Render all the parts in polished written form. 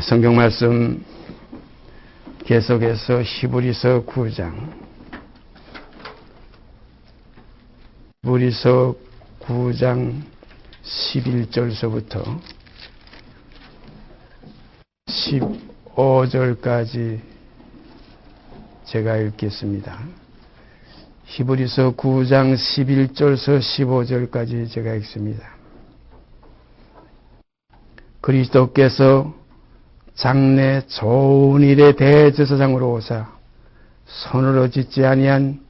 성경 말씀 계속해서 히브리서 9장 11절서부터 15절까지 제가 읽겠습니다. 히브리서 9장 11절서 15절까지 제가 읽습니다. 그리스도께서 장래 좋은 일의 대제사장으로 오사 손으로 짓지 아니한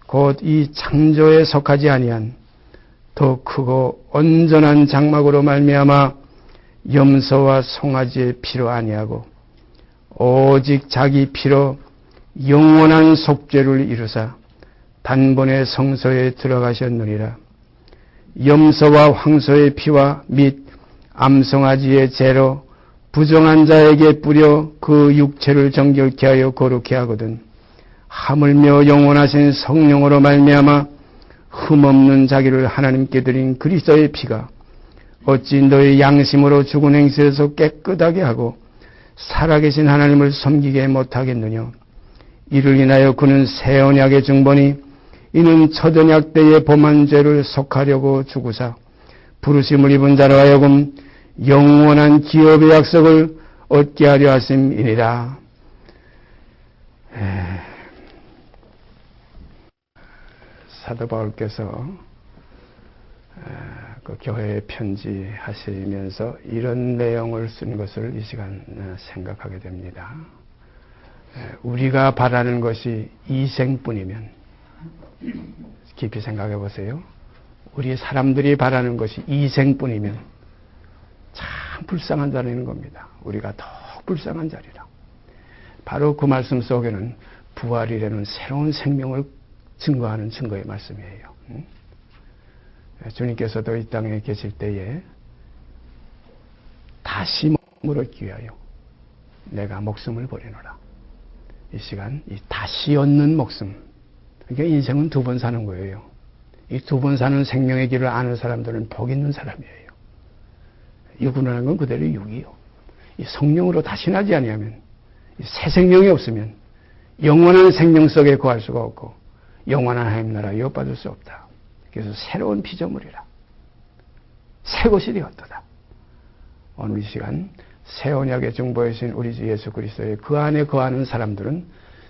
곧 이 창조에 속하지 아니한 더 크고 온전한 장막으로 말미암아 염소와 송아지의 피로 아니하고 오직 자기 피로 영원한 속죄를 이루사 단번에 성소에 들어가셨느니라. 염소와 황소의 피와 및 암송아지의 죄로 부정한 자에게 뿌려 그 육체를 정결케 하여 거룩케 하거든 하물며 영원하신 성령으로 말미암아 흠없는 자기를 하나님께 드린 그리스도의 피가 어찌 너의 양심으로 죽은 행실에서 깨끗하게 하고 살아계신 하나님을 섬기게 못하겠느냐. 이를 인하여 그는 새 언약의 중보니 이는 첫 언약 때의 범한 죄를 속하려고 죽으사 부르심을 입은 자로 하여금 영원한 기업의 약속을 얻게 하려 하심이니라. 사도 바울께서 그 교회에 편지하시면서 이런 내용을 쓴 것을 이 시간 생각하게 됩니다. 우리가 바라는 것이 이생뿐이면, 깊이 생각해 보세요. 우리 사람들이 바라는 것이 이생뿐이면 참 불쌍한 자리는 겁니다. 우리가 더 불쌍한 자리라. 바로 그 말씀 속에는 부활이라는 새로운 생명을 증거하는 증거의 말씀이에요. 주님께서도 이 땅에 계실 때에 다시 몸을 얻기 위하여 내가 목숨을 버리노라. 이 시간 이 다시 얻는 목숨. 그러니까 인생은 두 번 사는 거예요. 이 두 번 사는 생명의 길을 아는 사람들은 복 있는 사람이에요. 육이라는 건 그대로 육이요. 이 성령으로 다시 나지 아니하면, 새 생명이 없으면 영원한 생명 속에 거할 수가 없고 영원한 하나님 나라 이어받을 수 없다. 그래서 새로운 피조물이라. 새 것이 되었도다. 오늘 이 시간 새 언약의 중보이신 우리 주 예수 그리스도의 그 안에 거하는 사람들은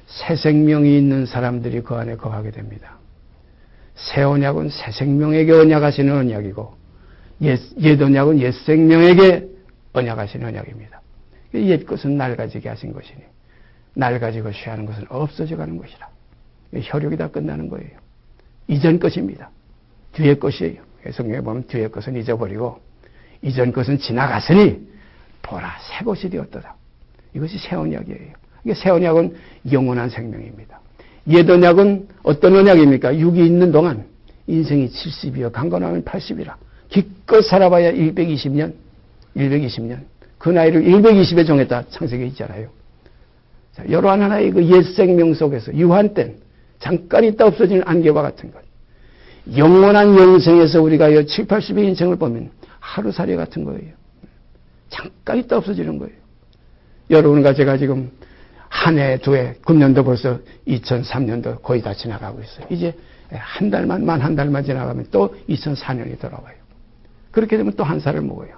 새 생명이 있는 사람들이 그 안에 거하게 됩니다. 새 언약은 새 생명에게 언약하시는 언약이고 옛 언약은 옛 생명에게 언약하시는 언약입니다. 옛 것은 낡아지게 하신 것이니 낡아지고 취하는 것은 없어져 가는 것이라. 혈육이 다 끝나는 거예요. 이전 것입니다. 뒤의 것이에요. 성경에 보면 뒤의 것은 잊어버리고 이전 것은 지나갔으니 보라 새 것이 되었도다. 이것이 새 언약이에요. 새 언약은 영원한 생명입니다. 옛 언약은 어떤 언약입니까? 육이 있는 동안 인생이 70이요 강건하면 80이라. 기껏 살아봐야 120년. 그 나이를 120에 정했다. 창세기에 있잖아요. 자, 여러한 하나의 그 옛 생명 속에서 유한된 잠깐 있다 없어지는 안개와 같은 것. 영원한 영생에서 우리가 7, 80의 인생을 보면 하루살이 같은 거예요. 잠깐 있다 없어지는 거예요. 여러분과 제가 지금 한 해, 두 해, 금년도 벌써 2003년도 거의 다 지나가고 있어요. 이제 한 달만 지나가면 또 2004년이 돌아와요. 그렇게 되면 또 한 살을 먹어요.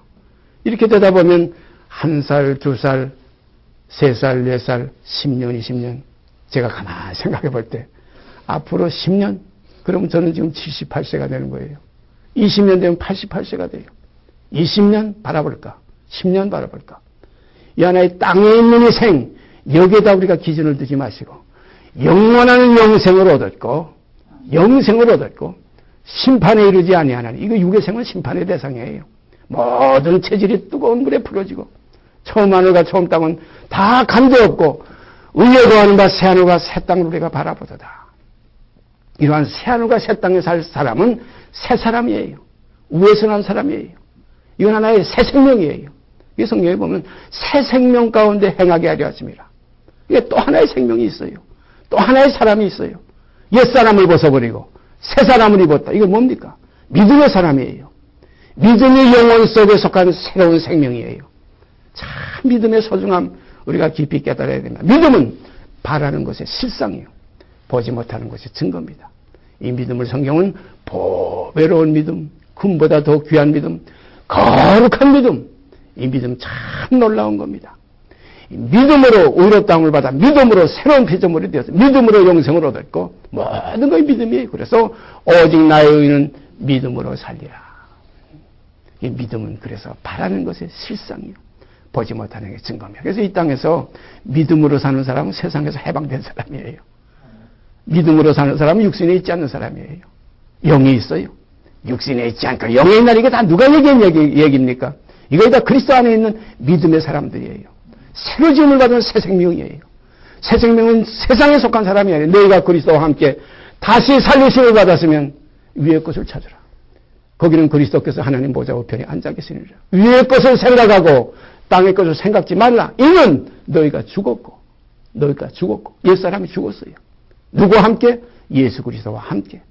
이렇게 되다 보면 한 살, 두 살, 세 살, 네 살, 10년, 20년. 제가 가만히 생각해 볼 때 앞으로 10년? 그러면 저는 지금 78세가 되는 거예요. 20년 되면 88세가 돼요. 20년 바라볼까? 10년 바라볼까? 이 하나의 땅에 있는 이 생, 여기에다 우리가 기준을 두지 마시고 영원한 영생을 얻었고 심판에 이르지 아니하나니 이거 육의 생은 심판의 대상이에요. 모든 체질이 뜨거운 물에 풀어지고 처음 하늘과 처음 땅은 다 감도 없고 의에 거하는 바 새 하늘과 새 땅을 우리가 바라보도다. 이러한 새 하늘과 새 땅에 살 사람은 새 사람이에요. 우에서 난 사람이에요. 이건 하나의 새 생명이에요. 이 성경에 보면 새 생명 가운데 행하게 하려 하십니다. 이게 또 하나의 생명이 있어요. 또 하나의 사람이 있어요. 옛사람을 벗어버리고 새 사람을 입었다. 이게 뭡니까? 믿음의 사람이에요. 믿음의 영혼 속에 속한 새로운 생명이에요. 참 믿음의 소중함 우리가 깊이 깨달아야 됩니다. 믿음은 바라는 것의 실상이에요. 보지 못하는 것이 증거입니다. 이 믿음을 성경은 보배로운 믿음, 금보다 더 귀한 믿음, 거룩한 믿음, 이 믿음 참 놀라운 겁니다. 믿음으로 의롭다함을 받아 믿음으로 새로운 피조물이 되어서 믿음으로 영생을 얻었고 모든 것이 믿음이에요. 그래서 오직 나의 의는 믿음으로 살리라. 이 믿음은 그래서 바라는 것의 실상이요. 보지 못하는 게 증거입니다. 그래서 이 땅에서 믿음으로 사는 사람은 세상에서 해방된 사람이에요. 믿음으로 사는 사람은 육신에 있지 않는 사람이에요. 영이 있어요. 육신에 있지 않고 영에 있는 이게 다 누가 얘기한 얘기입니까? 이거 다 그리스도 안에 있는 믿음의 사람들이에요. 새로 지음을 받은 새 생명이에요. 새 생명은 세상에 속한 사람이 아니에요. 너희가 그리스도와 함께 다시 살리심을 받았으면 위의 것을 찾으라. 거기는 그리스도께서 하나님 보좌 우편에 앉아 계시느니라. 위의 것을 생각하고 땅의 것을 생각지 말라. 이는 너희가 죽었고 옛사람이 죽었어요. 누구와 함께? 예수 그리스도와 함께.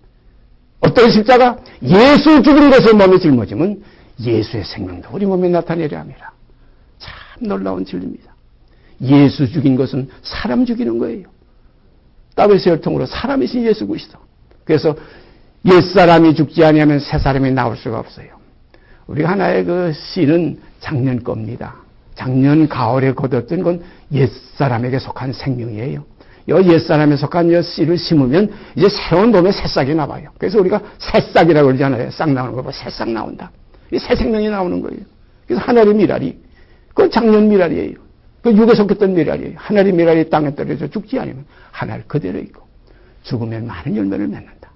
어떤 십자가? 예수 죽은 것을 몸에 짊어지면 예수의 생명도 우리 몸에 나타내려 합니다. 참 놀라운 진리입니다. 예수 죽인 것은 사람 죽이는 거예요. 다윗의 혈통으로 사람이신 예수 그리스도. 그래서 옛사람이 죽지 아니하면 새사람이 나올 수가 없어요. 우리 하나의 그 씨는 작년 겁니다. 작년 가을에 거뒀던 건 옛사람에게 속한 생명이에요. 이 옛사람에 속한 이 씨를 심으면 이제 새로운 봄에 새싹이 나와요. 그래서 우리가 새싹이라고 그러잖아요. 싹 나오는 거 봐. 새싹 나온다. 이 새 생명이 나오는 거예요. 그래서 하늘의 미랄이 그 작년 미랄이에요. 그 육에 속했던 미랄이에요. 하늘의 미랄이 땅에 떨어져 죽지 않으면 하늘 그대로 있고 죽으면 많은 열매를 맺는다.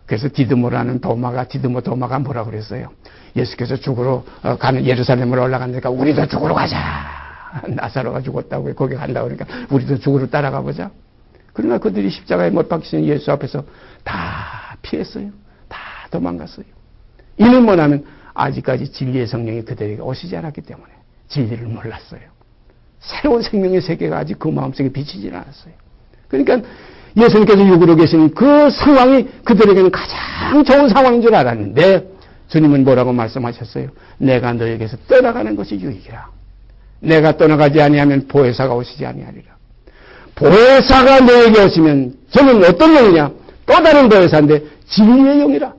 그래서 디드모라는 도마가 뭐라고 그랬어요? 예수께서 죽으러 가는 예루살렘으로 올라가니까 우리도 죽으러 가자. 나사로가 죽었다고 거기 간다고 그러니까 우리도 죽으러 따라가 보자. 그러나 그들이 십자가에 못 박히신 예수 앞에서 다 피했어요. 다 도망갔어요. 이는 뭐냐면 아직까지 진리의 성령이 그들에게 오시지 않았기 때문에 진리를 몰랐어요. 새로운 생명의 세계가 아직 그 마음속에 비치지 않았어요. 그러니까 예수님께서 육으로 계신 그 상황이 그들에게는 가장 좋은 상황인 줄 알았는데 주님은 뭐라고 말씀하셨어요? 내가 너에게서 떠나가는 것이 유익이라. 내가 떠나가지 아니하면 보혜사가 오시지 아니하리라. 보혜사가 너에게 오시면 저는 어떤 영이냐? 또 다른 보혜사인데 진리의 영이라.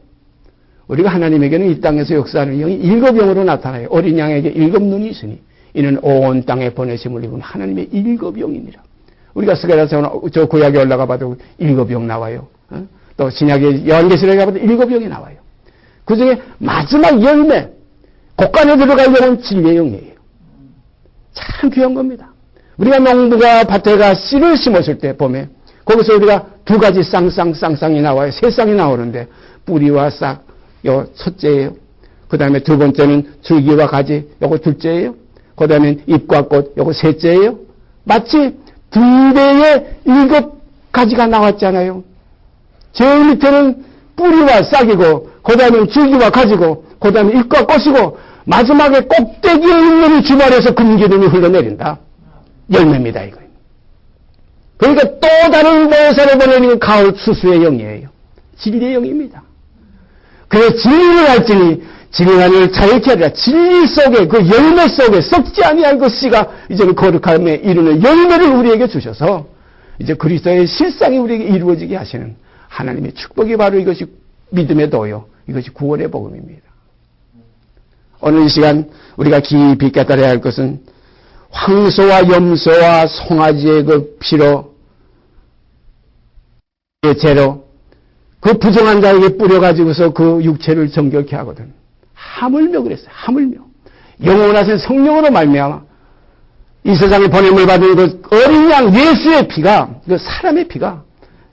우리가 하나님에게는 이 땅에서 역사하는 영이 일곱 영으로 나타나요. 어린 양에게 일곱 눈이 있으니 이는 온 땅에 보내심을 입은 하나님의 일곱 영이니라. 우리가 스가랴서 저 구약에 올라가 봐도 일곱 영 나와요. 또 신약의 요한계시록에 가봐도 일곱 영이 나와요. 그 중에 마지막 열매, 곡간에 들어갈 영은 진리의 영이에요. 참 귀한 겁니다. 우리가 농부가 밭에가 씨를 심었을 때 봄에 거기서 우리가 두 가지 쌍쌍이 나와요. 세 쌍이 나오는데 뿌리와 싹, 요 첫째예요. 그 다음에 두 번째는 줄기와 가지, 요거 둘째예요. 그 다음에 잎과 꽃, 요거 셋째예요. 마치 등대에 일곱 가지가 나왔잖아요. 제일 밑에는 뿌리와 싹이고, 그 다음에 줄기와 가지고, 그 다음에 잎과 꽃이고, 마지막에 꼭대기에 있는 주말에서 금기름이 흘러내린다. 열매입니다, 이거. 그러니까 또 다른 보혜사를 보내는 가을 수수의 영이에요. 진리의 영입니다. 그래서 진리를 할지니 진리를 자유케 하리라. 진리 속에 그 열매 속에 썩지 아니할 그 씨가 이제는 거룩함에 이르는 열매를 우리에게 주셔서 이제 그리스도의 실상이 우리에게 이루어지게 하시는 하나님의 축복이 바로 이것이 믿음의 도요. 이것이 구원의 복음입니다. 오늘 이 시간 우리가 깊이 깨달아야 할 것은 황소와 염소와 송아지의 그 피로 죄로 그 부정한 자에게 뿌려가지고서 그 육체를 정결케 하거든. 하물며 그랬어요. 하물며. 영원하신 성령으로 말미암아 이 세상에 보냄을 받은 그 어린 양 예수의 피가, 그 사람의 피가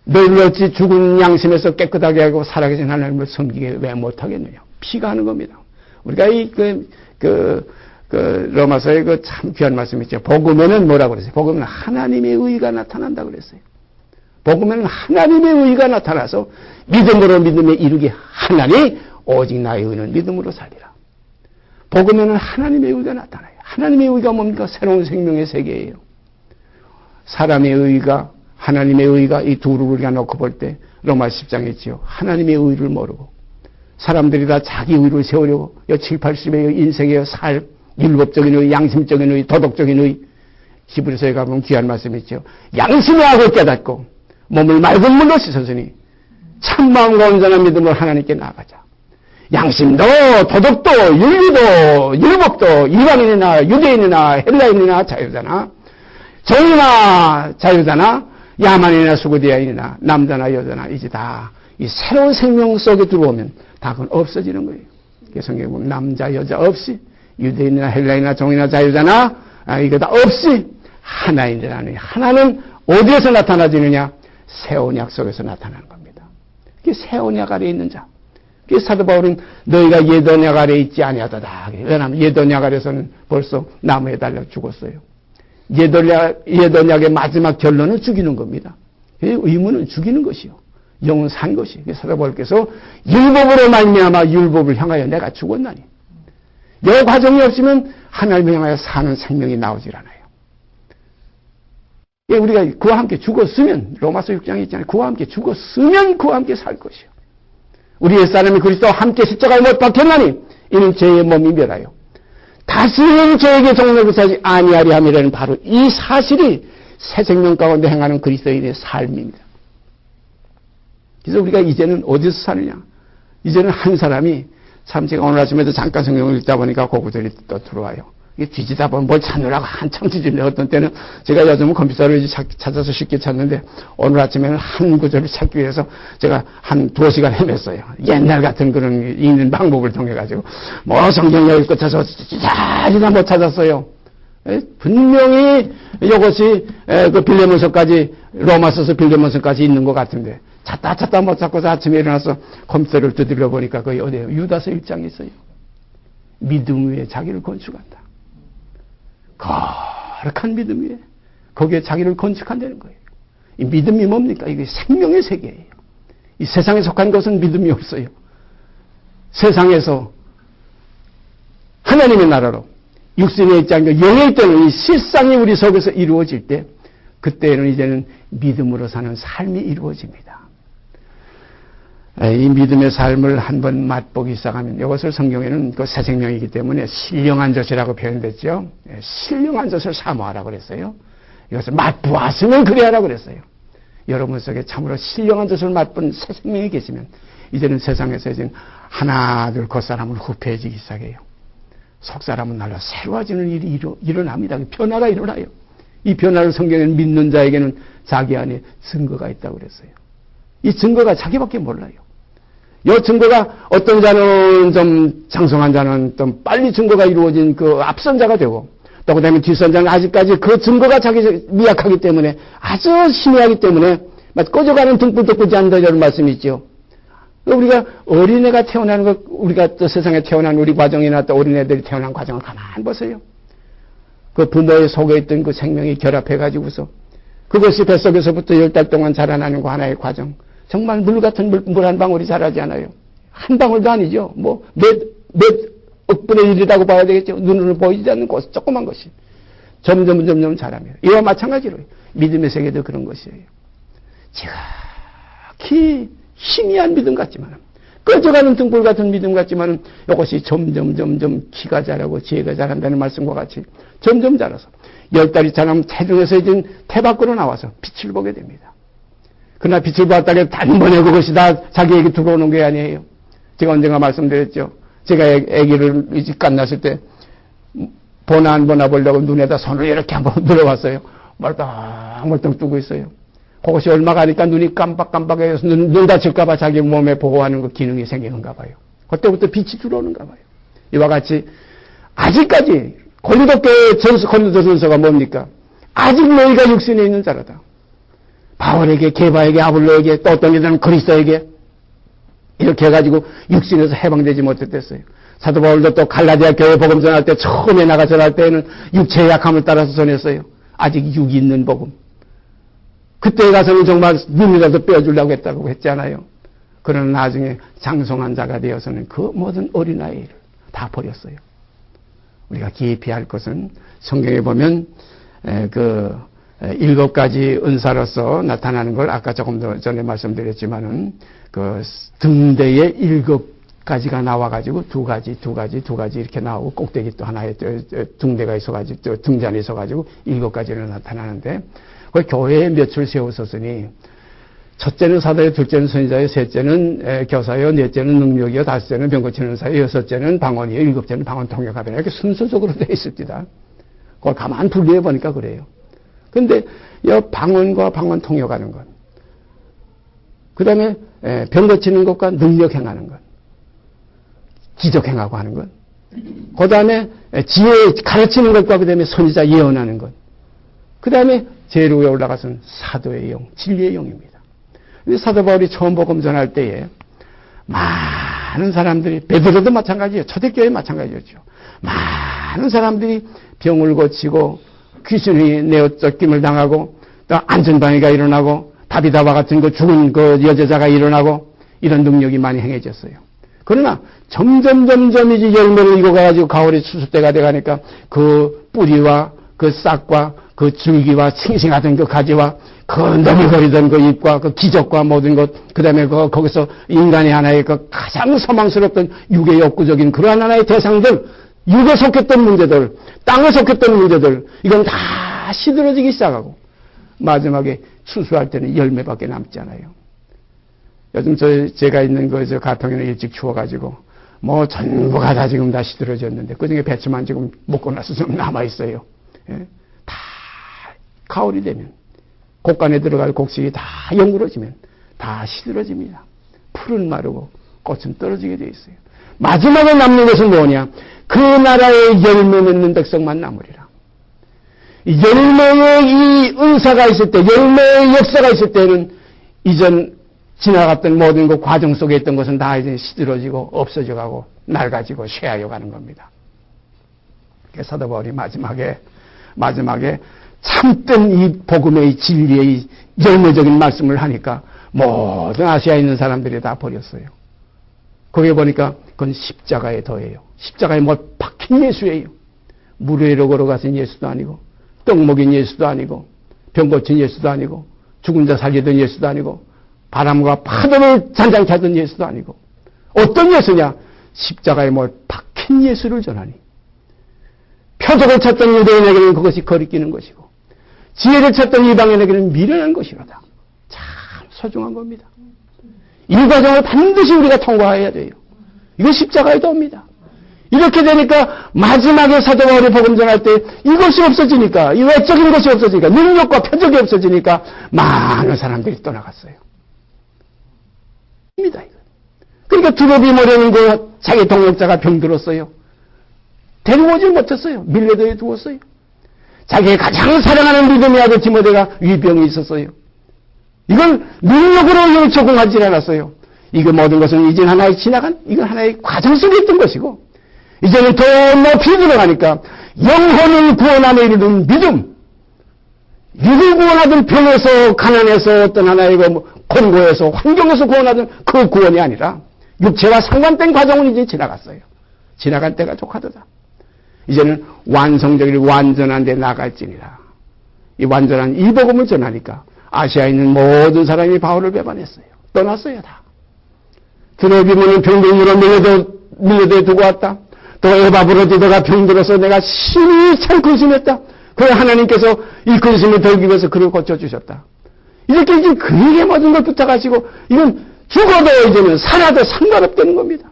너희를 어찌 죽은 양심에서 깨끗하게 하고 살아계신 하나님을 섬기게 왜 못하겠느냐. 피가 하는 겁니다. 우리가 로마서의 그 참 귀한 말씀 있죠. 복음에는 뭐라고 그랬어요? 복음은 하나님의 의가 나타난다 그랬어요. 복음에는 하나님의 의가 나타나서 믿음으로 믿음에 이르게 하나니 오직 나의 의는 믿음으로 살리라. 복음에는 하나님의 의가 나타나요. 하나님의 의가 뭡니까? 새로운 생명의 세계예요. 사람의 의가 하나님의 의가 이 둘을 우리가 놓고 볼 때 로마 10장에 있지요. 하나님의 의를 모르고 사람들이 다 자기 의를 세우려고 7, 80의 인생의 살 율법적인 의, 양심적인 의, 도덕적인 의. 히브리서에 가보면 귀한 말씀이 있죠. 양심의 악을 깨닫고 몸을 맑은 물로 씻었으니 참마음과 온전한 믿음으로 하나님께 나아가자. 양심도 도덕도 윤리도 율법도 이방인이나 유대인이나 헬라인이나 자유자나 종이나 자유자나 야만인이나 수구대인이나 남자나 여자나 이제 다 이 새로운 생명 속에 들어오면 다 그건 없어지는 거예요. 성경에 보면 남자 여자 없이 유대인이나 헬라인이나 종이나 자유자나 이거 다 없이 하나인이라는 하나는 어디에서 나타나지느냐? 새 언약 속에서 나타나는 겁니다. 그게 새 언약 아래에 있는 자. 그래서 사도 바울은 너희가 옛 언약 아래에 있지 아니하다다. 왜냐하면 옛 언약 아래에서는 벌써 나무에 달려 죽었어요. 옛 언약의 마지막 결론은 죽이는 겁니다. 의무는 죽이는 것이요. 영은 산 것이. 사도 바울께서 율법으로 말미암아 율법을 향하여 내가 죽었나니. 이 과정이 없으면 하나님을 향하여 사는 생명이 나오질 않아요. 우리가 그와 함께 죽었으면 로마서 6장에 있잖아요. 그와 함께 죽었으면 그와 함께 살 것이요. 우리 옛사람이 그리스도와 함께 십자가에 못 박혔나니 이는 죄의 몸이 멸하여 다시는 죄에게 동력을하지 아니하리 함이라는 바로 이 사실이 새 생명 가운데 행하는 그리스도인의 삶입니다. 그래서 우리가 이제는 어디서 사느냐? 이제는 한 사람이 참 제가 오늘 아침에도 잠깐 성경을 읽다 보니까 그 구절이 또 들어와요. 이게 뒤지다 보면 뭘 찾느라고 한참 뒤집네. 어떤 때는 제가 요즘은 컴퓨터로 이제 찾아서 쉽게 찾는데 오늘 아침에는 한 구절을 찾기 위해서 제가 한 2시간 헤맸어요. 옛날 같은 그런 읽는 방법을 통해가지고 뭐 성경 여기 끝에서 찾으다 못 찾았어요. 분명히 이것이 그 빌레몬서까지 로마서서 빌레몬서까지 있는 것 같은데 찾다 못 찾고서 아침에 일어나서 컴퓨터를 두드려 보니까 거기 어디에요? 유다서 1장에 있어요. 믿음 위에 자기를 건축한다. 거룩한 믿음 위에 거기에 자기를 건축한다는 거예요. 이 믿음이 뭡니까? 이게 생명의 세계예요. 이 세상에 속한 것은 믿음이 없어요. 세상에서 하나님의 나라로 육신의 입장과 영의 때는 이 실상이 우리 속에서 이루어질 때 그때는 이제는 믿음으로 사는 삶이 이루어집니다. 이 믿음의 삶을 한번 맛보기 시작하면 이것을 성경에는 그 새 생명이기 때문에 신령한 젖이라고 표현됐죠. 신령한 젖을 사모하라고 그랬어요. 이것을 맛보았으면 그래야라고 그랬어요. 여러분 속에 참으로 신령한 젖을 맛본 새 생명이 계시면 이제는 세상에서 이제 하나 둘 겉사람은 후패해지기 시작해요. 속사람은 날라 새로워지는 일이 일어납니다. 변화가 일어나요. 이 변화를 성경에는 믿는 자에게는 자기 안에 증거가 있다고 그랬어요. 이 증거가 자기밖에 몰라요. 이 증거가 어떤 자는 좀 장성한 자는 좀 빨리 증거가 이루어진 그 앞선 자가 되고 또 그다음에 뒤선 자는 아직까지 그 증거가 자기 미약하기 때문에 아주 희미하기 때문에 꺼져가는 등불도 끄지 않는다 이런 말씀이 있죠. 우리가 어린애가 태어나는 것, 우리가 또 세상에 태어난 우리 과정이나 또 어린애들이 태어난 과정을 가만히 보세요. 그 부모의 속에 있던 그 생명이 결합해가지고서 그것이 뱃속에서부터 10달 동안 자라나는 거 하나의 과정. 정말 물 같은 물 한 방울이 자라지 않아요. 한 방울도 아니죠. 뭐 몇 억분의 1이라고 봐야 되겠죠. 눈으로 보이지 않는 것, 조그만 것이. 점점 자라면. 이와 마찬가지로 믿음의 세계도 그런 것이에요. 지극히 희미한 믿음 같지만 꺼져가는 등불 같은 믿음 같지만 이것이 점점 키가 자라고 지혜가 자란다는 말씀과 같이 점점 자라서 10달이 자라면 태중에서 이제 태 밖으로 나와서 빛을 보게 됩니다. 그러나 빛을 보았다고 해서 단번에 그것이 다 자기에게 들어오는 게 아니에요. 제가 언젠가 말씀드렸죠. 제가 아기를 일찍 갓났을 때 보나 안 보나 보려고 눈에다 손을 이렇게 한번 들어봤어요. 멀뚱멀뚱 뜨고 있어요. 그것이 얼마 가니까 눈이 깜빡깜빡해서 눈 다칠까봐 자기 몸에 보호하는 그 기능이 생기는가 봐요. 그때부터 빛이 들어오는가 봐요. 이와 같이 아직까지 고린도교의 고린도 전서가 뭡니까? 아직 너희가 육신에 있는 자라다. 바울에게, 게바에게, 아볼로에게, 또 어떤 이들은 그리스도에게 이렇게 해가지고 육신에서 해방되지 못했댔어요. 사도 바울도 또 갈라디아 교회 복음 전할 때 처음에 나가 전할 때는 육체의 약함을 따라서 전했어요. 아직 육이 있는 복음. 그때 가서는 정말 눈이라도 빼어주려고 했다고 했잖아요. 그러나 나중에 장성한 자가 되어서는 그 모든 어린아이를 다 버렸어요. 우리가 깊이 할 것은 성경에 보면 그 7가지 은사로서 나타나는 걸 아까 조금 더 전에 말씀드렸지만은 그 등대의 7 가지가 나와가지고 두 가지 이렇게 나오고 꼭대기 또 하나에 등대가 있어가지고 또 등잔이 있어가지고 7가지로 나타나는데 그 교회에 몇을 세웠었으니 첫째는 사도요, 둘째는 선지자요, 셋째는 교사요, 넷째는 능력이요, 다섯째는 병 고치는 사요, 여섯째는 방언이요, 일곱째는 방언 통역하변 이렇게 순서적으로 되어 있습니다. 그걸 가만 분리해 보니까 그래요. 근데 이 방언과 방언 통역하는 것, 그 다음에 병 고치는 것과 능력 행하는 것, 기적 행하고 하는 것, 그 다음에 지혜 가르치는 것과 그 다음에 선지자 예언하는 것, 그 다음에 제일 위에 올라가서는 사도의 영, 진리의 영입니다. 사도 바울이 처음 복음 전할 때에 많은 사람들이, 베드로도 마찬가지예요. 초대교회 마찬가지였죠. 많은 사람들이 병을 고치고 귀신이 내어 쫓김을 당하고 또 안전방해가 일어나고 다비다와 같은 그 죽은 그 여제자가 일어나고 이런 능력이 많이 행해졌어요. 그러나 점점 이제 열매를 익어가지고 가을이 추수때가 돼가니까 그 뿌리와 그 싹과 그 줄기와 싱싱하던 그 가지와 그 너물거리던 그 잎과 그 기적과 모든 것, 그 다음에 거기서 인간의 하나의 그 가장 소망스럽던 육의 욕구적인 그러한 하나의 대상들, 육에 속했던 문제들, 땅에 속했던 문제들, 이건 다 시들어지기 시작하고, 마지막에 추수할 때는 열매밖에 남지 않아요. 요즘 제가 있는 저 가평에는 일찍 추워가지고, 뭐 전부가 다 지금 다 시들어졌는데, 그 중에 배추만 지금 먹고 나서 좀 남아있어요. 예? 다 가을이 되면, 곡간에 들어갈 곡식이 다 영구러지면 다 시들어집니다. 풀은 마르고 꽃은 떨어지게 되어 있어요. 마지막에 남는 것은 뭐냐? 그 나라의 열매 맺는 백성만 남으리라. 열매의 이 은사가 있을 때, 열매의 역사가 있을 때는 이전 지나갔던 모든 그 과정 속에 있던 것은 다 이제 시들어지고 없어져 가고 낡아지고 쇠하여 가는 겁니다. 사도 바울이 마지막에 참된 이 복음의 진리의 열매적인 말씀을 하니까 모든 아시아에 있는 사람들이 다 버렸어요. 거기에 보니까 그건 십자가에 더해요. 십자가에 못 박힌 예수예요. 물 위로 걸어가신 예수도 아니고 떡 먹인 예수도 아니고 병 고친 예수도 아니고 죽은 자 살리던 예수도 아니고 바람과 파도를 잔잔케 하던 예수도 아니고 어떤 예수냐? 십자가에 못 박힌 예수를 전하니 표적을 찾던 유대인에게는 그것이 거리끼는 것이고 지혜를 찾던 이방인에게는 미련한 것이로다. 참 소중한 겁니다. 이 과정을 반드시 우리가 통과해야 돼요. 이거 십자가에 도입니다. 이렇게 되니까 마지막에 사도 바울이 복음 전할 때 이것이 없어지니까, 이 외적인 것이 없어지니까, 능력과 표적이 없어지니까 많은 사람들이 떠나갔어요. 입니다, 이거. 그러니까 두렵이 모르는 그 자기 동역자가 병들었어요. 데리고 오질 못했어요. 밀레도에 두었어요. 자기의 가장 사랑하는 믿음의 아들 디모데가 위병이 있었어요. 이걸 능력으로 적응하지 않았어요. 이거 모든 것은 이제 하나의 지나간, 이건 하나의 과정 속에 있던 것이고, 이제는 더 높이 들어가니까 영혼을 구원함에 이르는 믿음, 육을 구원하던 병에서, 가난에서, 어떤 하나의 곤고에서, 환경에서 구원하던 그 구원이 아니라 육체와 상관된 과정은 이제 지나갔어요. 지나간 때가 족하도다. 이제는 완성적이고 완전한 데 나갈지니라. 이 완전한 이 복음을 전하니까 아시아에 있는 모든 사람이 바울을 배반했어요. 떠났어요, 다. 드로비모는 병병으로 밀레도에 두고 왔다. 또 에바브로디도가 병들어서 내가 심히 참 근심했다. 그 하나님께서 이 근심을 덜기 위해서 그를 고쳐주셨다. 이렇게 이제 그에게 모든 걸 부탁하시고, 이건 죽어도 이제는 살아도 상관없다는 겁니다.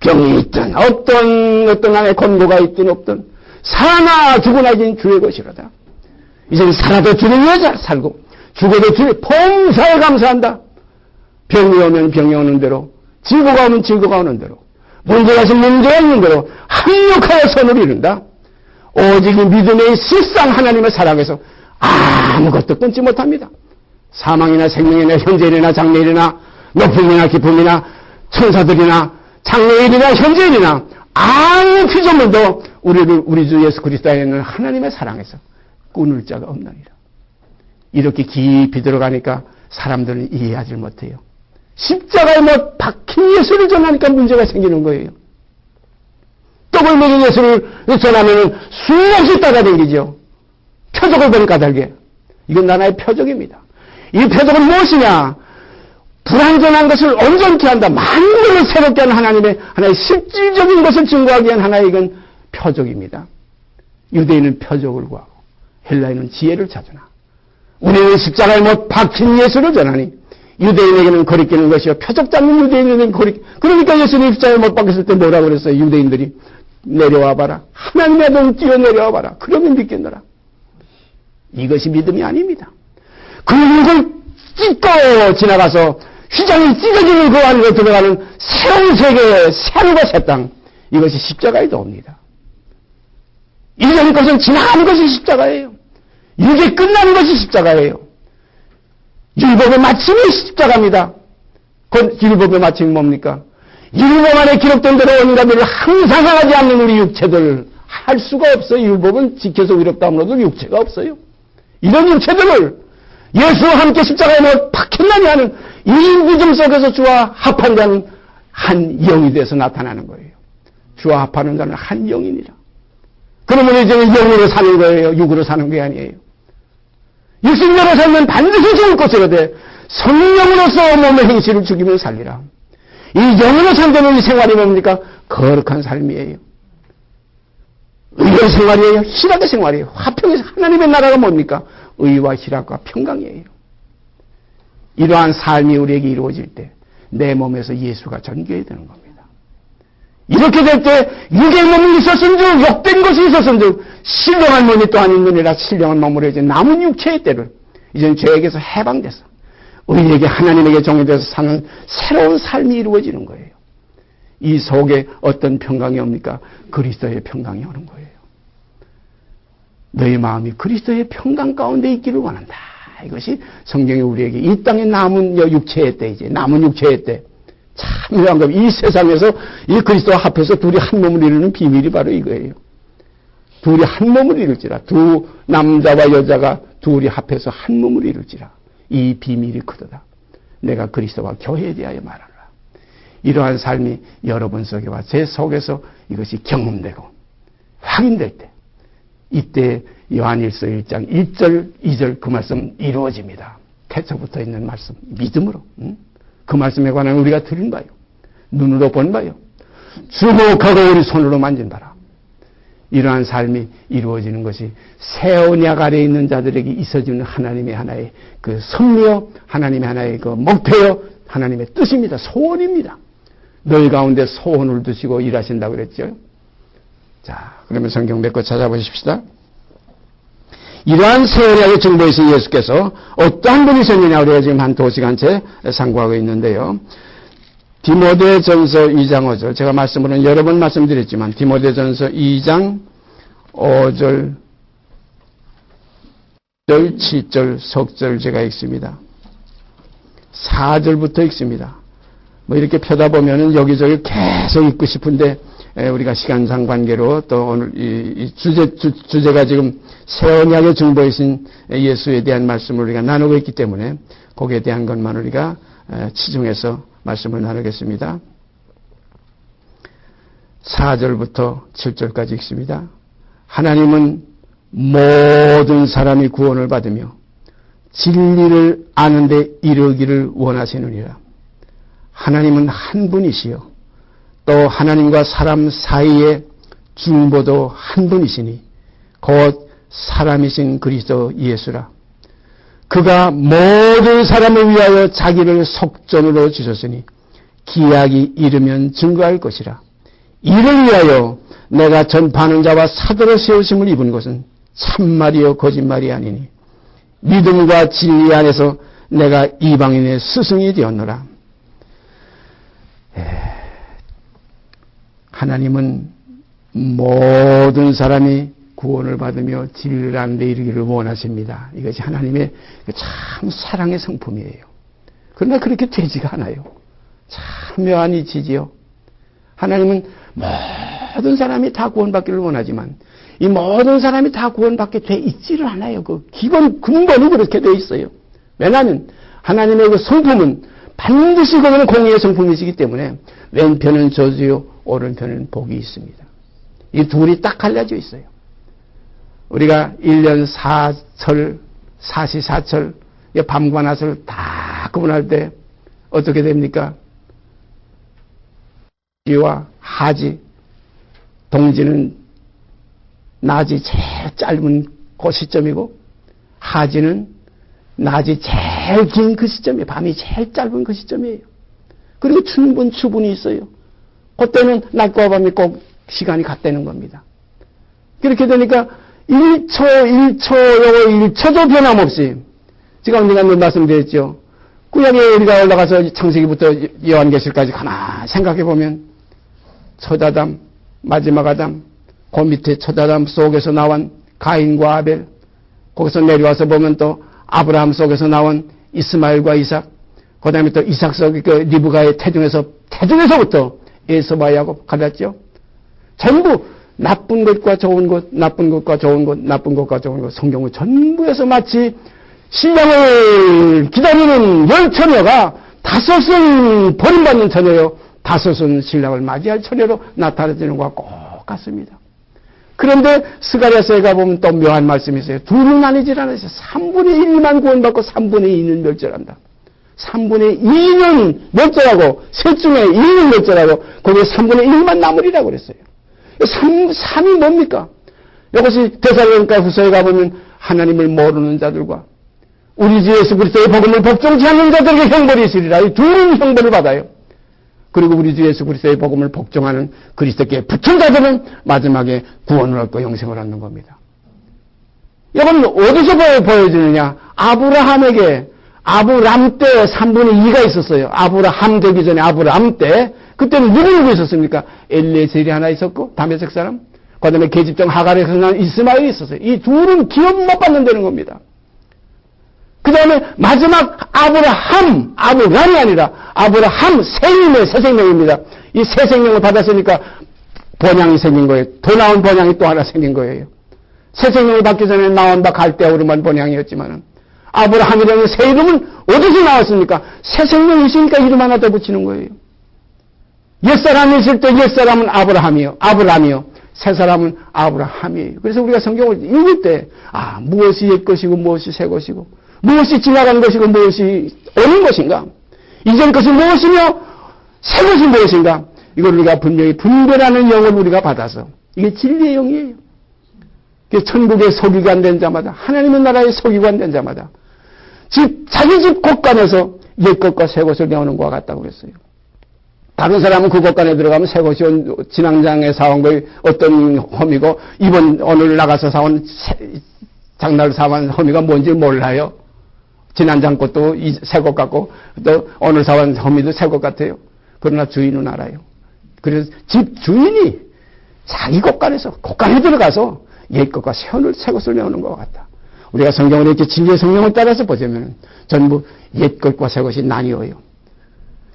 병이 있든 어떤 안에 권고가 있든 없든 사나 죽으나 이제는 주의 것이로다. 이제는 살아도 주를 위해서 살고 죽어도 주의 봉사에 감사한다. 병이 오면 병이 오는 대로, 질고가 오면 질고가 오는 대로, 문제가 있으면 문제가 있는 대로 합력하여 선을 이룬다. 오직 이 믿음의 실상 하나님의 사랑에서 아무것도 끊지 못합니다. 사망이나 생명이나 현재일이나 장래일이나 높음이나 깊음이나 천사들이나 장래일이나 현재일이나 아무 피조물도 우리 주 예수 그리스도 안에 있는 하나님의 사랑에서 끊을 자가 없나니라. 이렇게 깊이 들어가니까 사람들은 이해하지 못해요. 십자가에 못 박힌 예수를 전하니까 문제가 생기는 거예요. 떡을 먹인 예수를 전하면 수없이 따라다니죠. 표적을 보니까 달게. 이건 하나의 표적입니다. 이 표적은 무엇이냐? 불완전한 것을 온전케 한다. 만물을 새롭게 하는 하나의 실질적인 것을 증거하기 위한 하나의 이건 표적입니다. 유대인은 표적을 구하고 헬라인은 지혜를 찾으나 우리는 십자가에 못 박힌 예수를 전하니 유대인에게는 거리끼는 것이요 표적 잡는 유대인에게는 그러니까 예수님이 십자가에 못 박혔을 때 뭐라고 그랬어요? 유대인들이 내려와 봐라. 하나님의 아들 뛰어내려와 봐라. 그러면 믿겠노라. 이것이 믿음이 아닙니다. 그걸 찢고 지나가서 휘장이 찢어지는 그 안으로 들어가는 새로운 세계의 새하늘과 새 땅, 이것이 십자가의 도입니다. 이전 것은 지나가는 것이 십자가예요. 이게 끝나는 것이 십자가예요. 율법의 마침이 십자가입니다. 그 율법의 마침이 뭡니까? 율법 안에 기록된 대로 인간들을 항상 하지 않는 우리 육체들 할 수가 없어요. 율법은 지켜서 의롭다 함으로도 육체가 없어요. 이런 육체들을 예수와 함께 십자가에 못 박혔나니 하는 이 믿음 속에서 주와 합한 자는 한 영이 돼서 나타나는 거예요. 주와 합하는 자는 한 영이니라. 그러면 이제 영으로 사는 거예요. 육으로 사는 게 아니에요. 육신으로 살면 반드시 죽을 것이거든. 성령으로서 몸의 행실을 죽이면 살리라. 이 영으로 산다는 이 생활이 뭡니까? 거룩한 삶이에요. 의의 생활이에요. 희락의 생활이에요. 화평의 하나님의 나라가 뭡니까? 의와 희락과 평강이에요. 이러한 삶이 우리에게 이루어질 때 내 몸에서 예수가 전개해야 되는 겁니다. 이렇게 될 때 육의 몸이 있었은즉 욕된 것이 있었은즉 신령한 몸이 또한 있느니라. 신령한 몸으로 이제 남은 육체의 때를 이제는 죄에게서 해방돼서 우리에게 하나님에게 종이 돼서 사는 새로운 삶이 이루어지는 거예요. 이 속에 어떤 평강이 옵니까? 그리스도의 평강이 오는 거예요. 너희 마음이 그리스도의 평강 가운데 있기를 원한다. 이것이 성경이 우리에게 이 땅에 남은 육체의 때, 이제 남은 육체의 때, 참 묘한 겁니다. 이 세상에서 이 그리스도와 합해서 둘이 한 몸을 이루는 비밀이 바로 이거예요. 둘이 한 몸을 이룰지라. 두 남자와 여자가 둘이 합해서 한 몸을 이룰지라. 이 비밀이 크도다. 내가 그리스도와 교회에 대하여 말하라. 이러한 삶이 여러분 속에와 제 속에서 이것이 경험되고 확인될 때, 이때 요한일서 1장 1절 2절 그 말씀 이루어집니다. 태초부터 있는 말씀 믿음으로 그 말씀에 관한 우리가 들은 바요. 눈으로 본 바요. 주목하고 우리 손으로 만진 바라. 이러한 삶이 이루어지는 것이 새 언약 아래에 있는 자들에게 있어지는 하나님의 하나의 그 섭리요, 하나님의 하나의 그 목표요, 하나님의 뜻입니다. 소원입니다. 너희 가운데 소원을 두시고 일하신다고 그랬죠. 자, 그러면 성경 몇 거 찾아보십시다. 이러한 새 언약의 증거이신 예수께서 어떠한 분이셨느냐 우리가 지금 한 2시간째 상고하고 있는데요. 디모데전서 2장 5절 제가 말씀으로는 여러 번 말씀드렸지만 디모데전서 2장 5절 7절 석절 제가 읽습니다. 4절부터 읽습니다. 뭐 이렇게 펴다 보면은 여기저기 계속 읽고 싶은데 우리가 시간상 관계로 또 오늘 이 주제가 지금 새 언약의 증거이신 예수에 대한 말씀을 우리가 나누고 있기 때문에 거기에 대한 것만 우리가 치중해서 말씀을 나누겠습니다. 4절부터 7절까지 읽습니다. 하나님은 모든 사람이 구원을 받으며 진리를 아는 데 이르기를 원하시느니라. 하나님은 한 분이시요 또 하나님과 사람 사이의 중보도 한 분이시니 곧 사람이신 그리스도 예수라. 그가 모든 사람을 위하여 자기를 속전으로 주셨으니 기약이 이르면 증거할 것이라. 이를 위하여 내가 전파하는 자와 사도로 세우심을 입은 것은 참말이요 거짓말이 아니니 믿음과 진리 안에서 내가 이방인의 스승이 되었노라. 하나님은 모든 사람이 구원을 받으며 진리를 아는 데 이르기를 원하십니다. 이것이 하나님의 참 사랑의 성품이에요. 그러나 그렇게 되지가 않아요. 참 묘한 이치지요. 하나님은 모든 사람이 다 구원받기를 원하지만 이 모든 사람이 다 구원받게 돼 있지를 않아요. 그 기본 근본은 그렇게 돼 있어요. 왜냐하면 하나님의 그 성품은 반드시 그거는 공의의 성품이시기 때문에 왼편은 저주요 오른편은 복이 있습니다. 이 둘이 딱 갈라져 있어요. 우리가 1년 4철, 사시사철, 밤과 낮을 다 구분할 때 어떻게 됩니까? 지와 하지, 동지는 낮이 제일 짧은 그 시점이고 하지는 낮이 제일 긴 그 시점이에요. 밤이 제일 짧은 그 시점이에요. 그리고 추분이 있어요. 그때는 낮과 밤이 꼭 시간이 같다는 겁니다. 그렇게 되니까 1초도 변함없이 제가 언젠가 말씀드렸죠. 구약에 우리가 올라가서 창세기부터 요한계시록까지 가만히 생각해 보면 첫 아담, 마지막 아담, 그 밑에 첫 아담 속에서 나온 가인과 아벨, 거기서 내려와서 보면 또 아브라함 속에서 나온 이스마엘과 이삭, 그 다음에 또 이삭 속 그 리브가의 태중에서부터 에서와 야곱 가졌죠. 전부 나쁜 것과 좋은 것, 나쁜 것과 좋은 것, 나쁜 것과 좋은 것, 성경을 전부에서 마치 신랑을 기다리는 열 처녀가 다섯은 버림받는 처녀요, 다섯은 신랑을 맞이할 처녀로 나타나지는 것과 똑같습니다. 그런데 스가랴서에 가보면 또 묘한 말씀이 있어요. 둘은 아니질 않으세요. 3분의 1만 구원받고 3분의 2는 멸절한다. 3분의 2는 멸절하고 셋 중에 2는 멸절하고 거기에 3분의 1만 남으리라고 그랬어요. 3이 뭡니까? 이것이 데살로니가 후서에 가보면 하나님을 모르는 자들과 우리 주 예수 그리스도의 복음을 복종치 않는 자들에게 형벌이 있으리라. 이 둘은 형벌을 받아요. 그리고 우리 주 예수 그리스도의 복음을 복종하는 그리스도께 붙은 자들은 마지막에 구원을 얻고 영생을 얻는 겁니다. 이건 어디서 보여주느냐? 아브라함에게 아브람 때 3분의 2가 있었어요. 아브라함 되기 전에 아브람 때 그때는 누구 있었습니까? 엘리에셀이 하나 있었고 다메섹 사람, 그 다음에 계집종 하갈에서 난 이스마엘이 있었어요. 이 둘은 기업 못 받는다는 겁니다. 그 다음에 마지막 아브람이 아니라 아브라함 새 생명입니다. 이 새 생명을 받았으니까 번향이 생긴 거예요. 더 나은 번향이 또 하나 생긴 거예요. 새 생명을 받기 전에 나온 바 갈대아우르만 번향이었지만은 아브라함이라는 새 이름은 어디서 나왔습니까? 새 생명이 있으니까 이름 하나 더 붙이는 거예요. 옛사람이 있을 때 옛사람은 아브라함이요. 새 사람은 아브라함이에요. 그래서 우리가 성경을 읽을 때 무엇이 옛 것이고 무엇이 새 것이고 무엇이 지나간 것이고 무엇이 오는 것인가? 이전 것이 무엇이며 새 것이 무엇인가? 이걸 우리가 분명히 분별하는 영을 우리가 받아서 이게 진리의 영이에요. 천국의 서기관 된 자마다 하나님의 나라의 서기관 된 자마다 자기 집 곳간에서 옛 것과 새 것을 내오는 것과 같다고 그랬어요. 다른 사람은 그 곳간에 들어가면 새 것이 진앙장에 사온 거의 어떤 험이고 오늘 나가서 사온 장날 사온 험이가 뭔지 몰라요. 지난장 것도 새 것 같고 또 오늘 사온 험이도 새 것 같아요. 그러나 주인은 알아요. 그래서 집 주인이 자기 곳간에 들어가서 옛 것과 새 것을 내오는 것 같다. 우리가 성경을 이렇게 진리의 성령을 따라서 보자면 전부 옛 것과 새 것이 나뉘어요.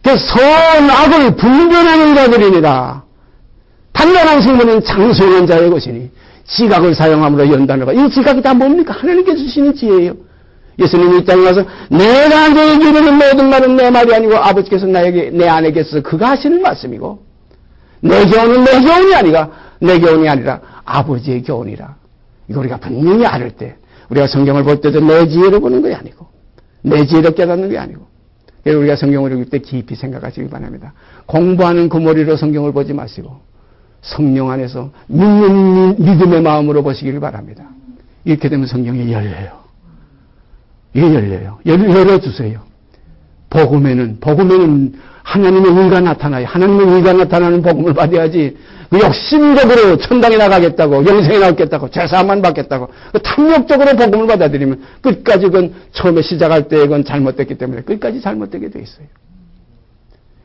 선악을 분별하는 자들이니라. 단단한 생물은 장수하는 자의 것이니 지각을 사용함으로 연단을 이 지각이 다 뭡니까? 하나님께 주시는 지혜예요. 예수님이 이 땅에 와서 내가 너에게 이르는 모든 말은 내 말이 아니고 아버지께서 내 안에게 있어서 그가 하시는 말씀이고 내 교훈은 내 교훈이 아니라 내 교훈이 아니라 아버지의 교훈이라. 이거 우리가 분명히 알을 때 우리가 성경을 볼 때도 내 지혜로 보는 게 아니고 내 지혜로 깨닫는 게 아니고 그래서 우리가 성경을 읽을 때 깊이 생각하시기 바랍니다. 공부하는 그 머리로 성경을 보지 마시고 성령 안에서 믿음의 마음으로 보시기를 바랍니다. 이렇게 되면 성경이 열려요. 이게 열려요. 열어주세요. 복음에는 하나님의 의가 나타나요. 하나님의 의가 나타나는 복음을 받아야지 욕심적으로 천당에 나가겠다고 영생에 나오겠다고 죄사함만 받겠다고 탐욕적으로 복음을 받아들이면 끝까지 그건 처음에 시작할 때 그건 잘못됐기 때문에 끝까지 잘못되게 돼 있어요.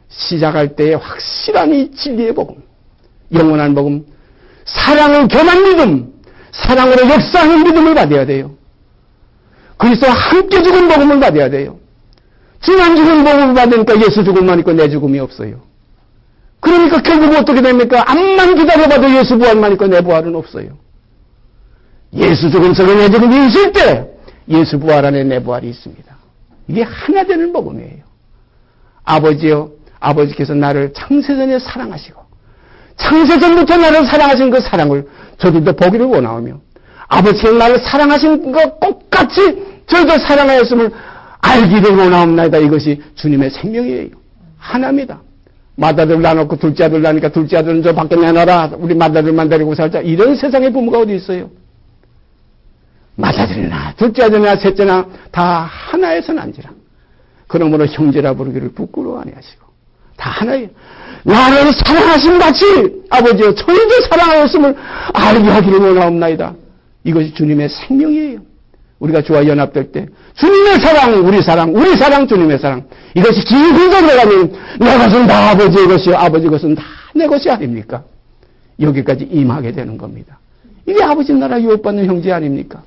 시작할 때에 확실한 이 진리의 복음, 영원한 복음, 사랑을 겸한 믿음, 사랑으로 역사하는 믿음을 받아야 돼요. 그리스도와 함께 죽은 복음을 받아야 돼요. 주만 죽은 복음을 받으니까 예수 죽음만 있고 내 죽음이 없어요. 그러니까 결국 어떻게 됩니까? 암만 기다려봐도 예수 부활만 있고 내 부활은 없어요. 예수 죽음 속에 내 죽음이 있을 때 예수 부활 안에 내 부활이 있습니다. 이게 하나 되는 복음이에요. 아버지요, 아버지께서 나를 창세전에 사랑하시고 창세전부터 나를 사랑하신 그 사랑을 저들도 보기를 원하오며 아버지께서 나를 사랑하신 것 똑같이 저희도 사랑하였음을 알기를 원하옵나이다. 이것이 주님의 생명이에요. 하나입니다. 맏아들 낳아놓고 둘째 아들 낳으니까 둘째 아들은 저 밖에 내놔라. 우리 맏아들만 데리고 살자. 이런 세상의 부모가 어디 있어요? 맏아들이나 둘째 아들이나 셋째나 다 하나에서 난지라. 그러므로 형제라 부르기를 부끄러워 아니하시고 다 하나예요. 나를 사랑하신 같이 아버지여 저희도 사랑하였음을 알게 하기를 원하옵나이다. 이것이 주님의 생명이에요. 우리가 주와 연합될 때 주님의 사랑, 우리 사랑, 우리 사랑, 주님의 사랑. 이것이 깊이가 들어가면 내 것은 다 아버지의 것이요 아버지 것은 다 내 것이 아닙니까? 여기까지 임하게 되는 겁니다. 이게 아버지 나라 유업받는 형제 아닙니까?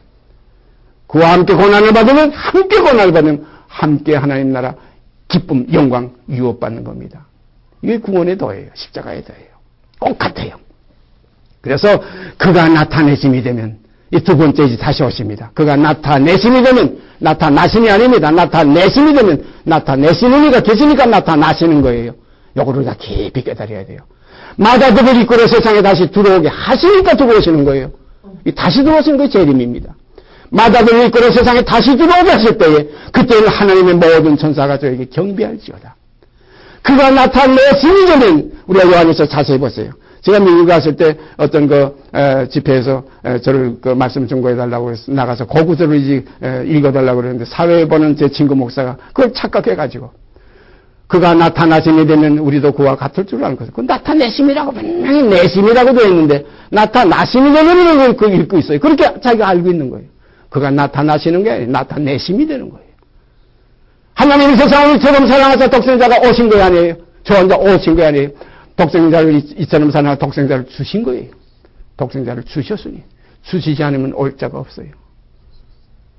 그와 함께 고난을 받으면 함께 고난을 받으면 함께 하나님 나라 기쁨, 영광, 유업받는 겁니다. 이게 구원의 도예요. 십자가의 도예요. 꼭 같아요. 그래서 그가 나타내심이 되면 이 두 번째 다시 오십니다. 그가 나타내심이 되면 나타나심이 아닙니다. 나타내심이 되면 나타내시는 이가 계시니까 나타나시는 거예요. 요거를 다 깊이 깨달아야 돼요. 맏아들을 이끌어 세상에 다시 들어오게 하시니까 들어오시는 거예요. 이 다시 들어오시는 게 재림입니다. 맏아들을 이끌어 세상에 다시 들어오게 하실 때에 그때는 하나님의 모든 천사가 저에게 경배할지어다. 그가 나타내심이 되면 우리가 요한에서 자세히 보세요. 제가 미국 갔을 때 어떤 집회에서 저를 말씀 증거해달라고 해서 나가서 고구절을 읽어달라고 그랬는데 사회에 보는 제 친구 목사가 그걸 착각해가지고 그가 나타나심이 되면 우리도 그와 같을 줄 아는 거죠. 그 나타내심이라고 분명히 내심이라고 되어 있는데 나타나심이 되면 그걸 읽고 있어요. 그렇게 자기가 알고 있는 거예요. 그가 나타나시는 게 아니라 나타내심이 되는 거예요. 하나님이 세상을 이처럼 사랑하사 독생자가 오신 거 아니에요. 저 혼자 오신 거 아니에요. 독생자를 이처럼 사랑하사 독생자를 주신 거예요. 독생자를 주셨으니 주시지 않으면 올 자가 없어요.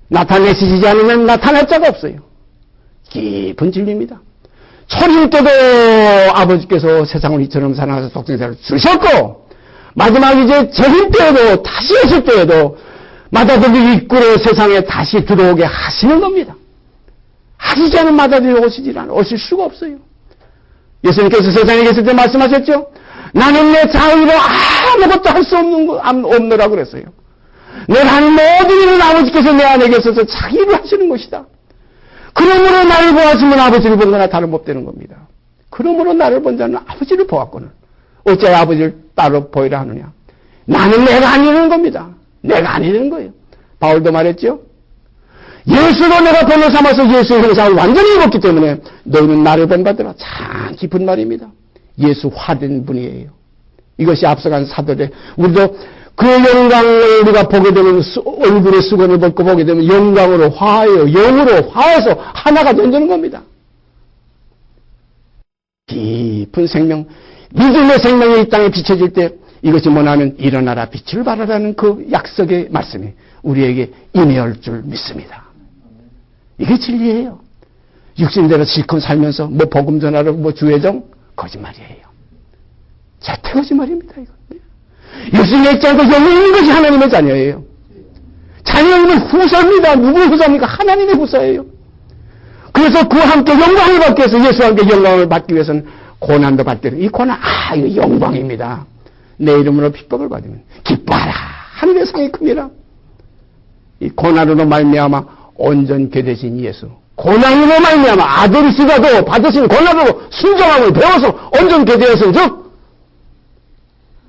나타내시지 않으면 나타날 자가 없어요. 깊은 진리입니다. 초림 때도 아버지께서 세상을 이처럼 사랑하사 독생자를 주셨고 마지막 이제 재림 때에도 다시 오실 때에도 맏아들을 이끌어 세상에 다시 들어오게 하시는 겁니다. 하시지 않은 맏아들이 오실 수가 없어요. 예수님께서 세상에 계실 때 말씀하셨죠? 나는 내 자의로 아무것도 할 수 없노라고 그랬어요. 내가 하는 모든 일은 아버지께서 내 안에 계셔서 자기를 하시는 것이다. 그러므로 나를 보았으면 아버지를 본 거나 다름없다는 겁니다. 그러므로 나를 본 자는 아버지를 보았거늘 어째 아버지를 따로 보이라 하느냐. 나는 내가 아니라는 겁니다. 내가 아니라는 거예요. 바울도 말했죠. 예수로 내가 본을 삼아서 예수의 형상을 완전히 입었기 때문에 너희는 나를 본받으라. 참 깊은 말입니다. 예수 화된 분이에요. 이것이 앞서간 사도들 우리도 그 영광을 우리가 보게 되면 얼굴에 수건을 벗고 보게 되면 영광으로 화해요. 영으로 화해서 하나가 된다는 겁니다. 깊은 생명, 믿음의 생명이 이 땅에 비춰질 때 이것이 뭐냐면 일어나라 빛을 발하라는 그 약속의 말씀이 우리에게 임해올 줄 믿습니다. 이게 진리예요. 육신대로 실컷 살면서 뭐 복음 전하러 뭐 주의정 거짓말이에요. 절대 거짓말입니다. 이건. 예수님의 있지 않고 영이 있는 것이 하나님의 자녀예요. 자녀이면 후사입니다. 누구의 후사입니까? 하나님의 후사예요. 그래서 그와 함께 영광을 받기 위해서 예수와 함께 영광을 받기 위해서는 고난도 받기를 이 고난 이거 영광입니다. 내 이름으로 핍박을 받으면 기뻐하라. 하늘의 상이 큽니다. 이 고난으로 말미암아 온전케 되신 예수. 고난으로 말미암아 아들이시라도 받으신 고난으로 순종함을 배워서 온전케 되었은즉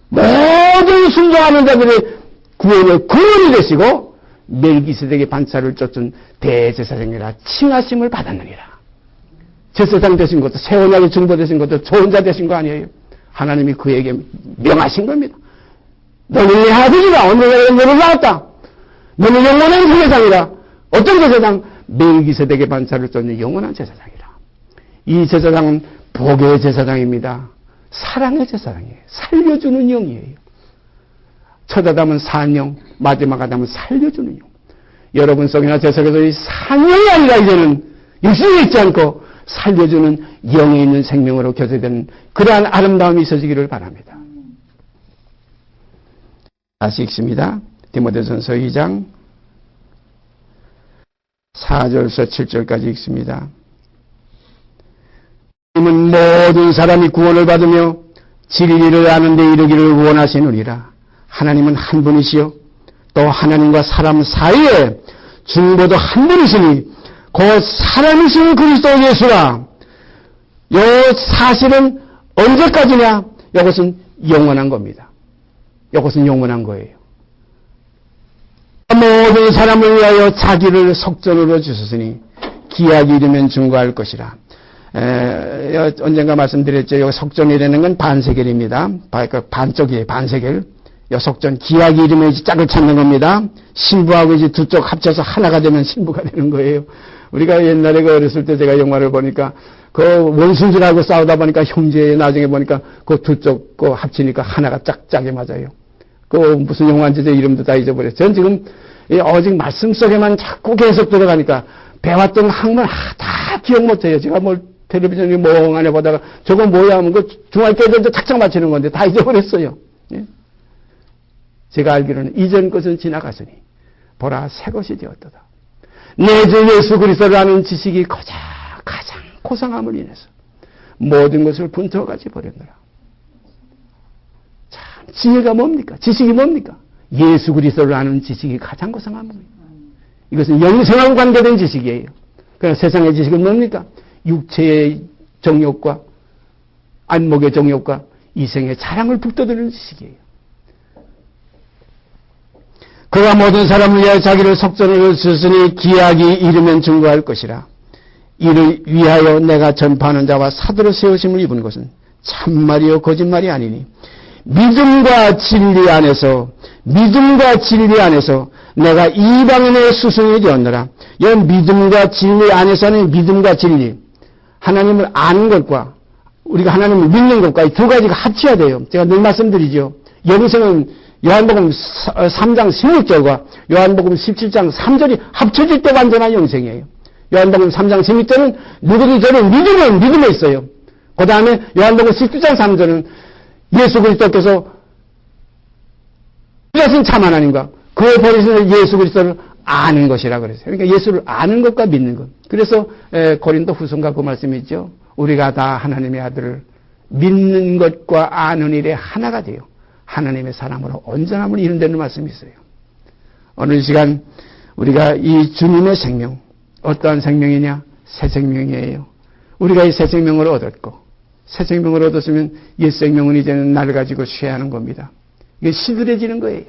모든 순종하는 자들의 구원의 근원이 되시고 멜기세덱의 반차를 쫓은 대제사장이라 칭하심을 받았느니라. 제사장 되신 것도 새 언약의 증거 되신 것도 좋은 자 되신 거 아니에요. 하나님이 그에게 명하신 겁니다. 너는 내 아들이라. 오늘 내가 너를 낳았다. 너는 영원한 제사장이라. 어떤 제사장? 멜기세덱의 반차를 쫓는 영원한 제사장이라. 이 제사장은 복의 제사장입니다. 사랑의 제사장이에요. 살려주는 영이에요. 첫 아담은 산영, 마지막 아담은 살려주는 영. 여러분 속이나 제 속에서 이 산영이 아니라 이제는 육신에 있지 않고 살려주는 영에 있는 생명으로 교제되는 그러한 아름다움이 있어지기를 바랍니다. 다시 읽습니다. 디모데전서 2장 4절에서 7절까지 읽습니다. 하나님은 모든 사람이 구원을 받으며 진리를 아는 데 이르기를 원하시느니라. 하나님은 한 분이시요 또 하나님과 사람 사이에 중보도 한 분이시니 곧 사람이신 그리스도 예수라. 요 사실은 언제까지냐? 이것은 영원한 겁니다. 이것은 영원한 거예요. 모든 사람을 위하여 자기를 속전으로 주셨으니 기약이 이르면 증거할 것이라. 언젠가 말씀드렸죠. 여기 속전이라는 건 반세겔입니다. 반쪽이에요. 반세겔. 요 속전, 기약이 이르면 이제 짝을 찾는 겁니다. 신부하고 이제 두 쪽 합쳐서 하나가 되면 신부가 되는 거예요. 우리가 옛날에 어렸을 때 제가 영화를 보니까 그 원순들하고 싸우다 보니까 형제 나중에 보니까 그 두 쪽 그 합치니까 하나가 짝짝이 맞아요. 그 무슨 영화인지 제 이름도 다 잊어버렸어요. 전 지금 오직 말씀 속에만 자꾸 계속 들어가니까 배웠던 학문 다 기억 못해요. 제가 뭘 텔레비전에 멍하니 보다가 저거 뭐야 하면 그 중학교 때도 착착 맞히는 건데 다 잊어버렸어요. 예? 제가 알기로는 이전 것은 지나갔으니 보라 새 것이 되었도다. 내 주 예수 그리스도를 아는 지식이 가장 고상함을 인해서 모든 것을 분투어가지 버렸노라. 참 지혜가 뭡니까? 지식이 뭡니까? 예수 그리스도를 아는 지식이 가장 고상함입니다. 이것은 영생하고 관계된 지식이에요. 그러나 세상의 지식은 뭡니까? 육체의 정욕과 안목의 정욕과 이생의 자랑을 북돋우는 지식이에요. 그가 모든 사람을 위하여 자기를 속전으로 주으니 기약이 이르면 증거할 것이라. 이를 위하여 내가 전파하는 자와 사도로 세우심을 입은 것은 참말이요 거짓말이 아니니 믿음과 진리 안에서 내가 이방인의 스승이 되었노라. 이 믿음과 진리 안에서는 믿음과 진리, 하나님을 아는 것과 우리가 하나님을 믿는 것과 이 두 가지가 합쳐야 돼요. 제가 늘 말씀드리죠. 여기서는 요한복음 3장 16절과 요한복음 17장 3절이 합쳐질 때 완전한 영생이에요. 요한복음 3장 16절은 누구든지 저를 믿으면 믿음에 있어요. 그 다음에 요한복음 19장 3절은 예수 그리스도께서 그것은 참 하나님과 그의 버리신 예수 그리스도를 아는 것이라 그랬어요. 그러니까 예수를 아는 것과 믿는 것. 그래서 고린도 후서가 그 말씀이 있죠. 우리가 다 하나님의 아들을 믿는 것과 아는 일에 하나가 돼요. 하나님의 사람으로 온전함을 이룬다는 말씀이 있어요. 어느 시간 우리가 이 주님의 생명, 어떠한 생명이냐? 새 생명이에요. 우리가 이 새 생명을 얻었고, 새 생명을 얻었으면 옛 생명은 이제는 날 가지고 취하는 겁니다. 이게 시들해지는 거예요.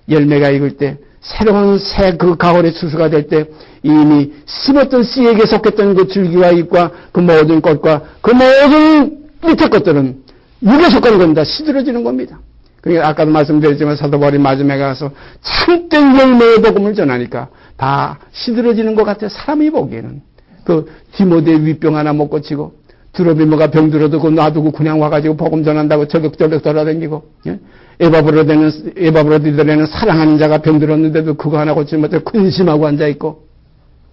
열매가 익을 때, 새로운 새 그 가을의 추수가 될 때 이미 심었던 씨에게 속했던 그 줄기와 잎과 그 모든 꽃과 그 모든 밑에 것들은 육에 속하는 겁니다. 시들어지는 겁니다. 그러니까 아까도 말씀드렸지만 사도 바울이 마지막에 가서 참된 열매의 복음을 전하니까 다 시들어지는 것 같아요. 사람이 보기에는. 그 디모데 윗병 하나 못 고치고 드로비모가 병들어도 그 놔두고 그냥 와가지고 복음 전한다고 저격저격 돌아다니고, 예? 에바브로디들에는 사랑하는 자가 병들었는데도 그거 하나 고치지 못해 근심하고 앉아있고,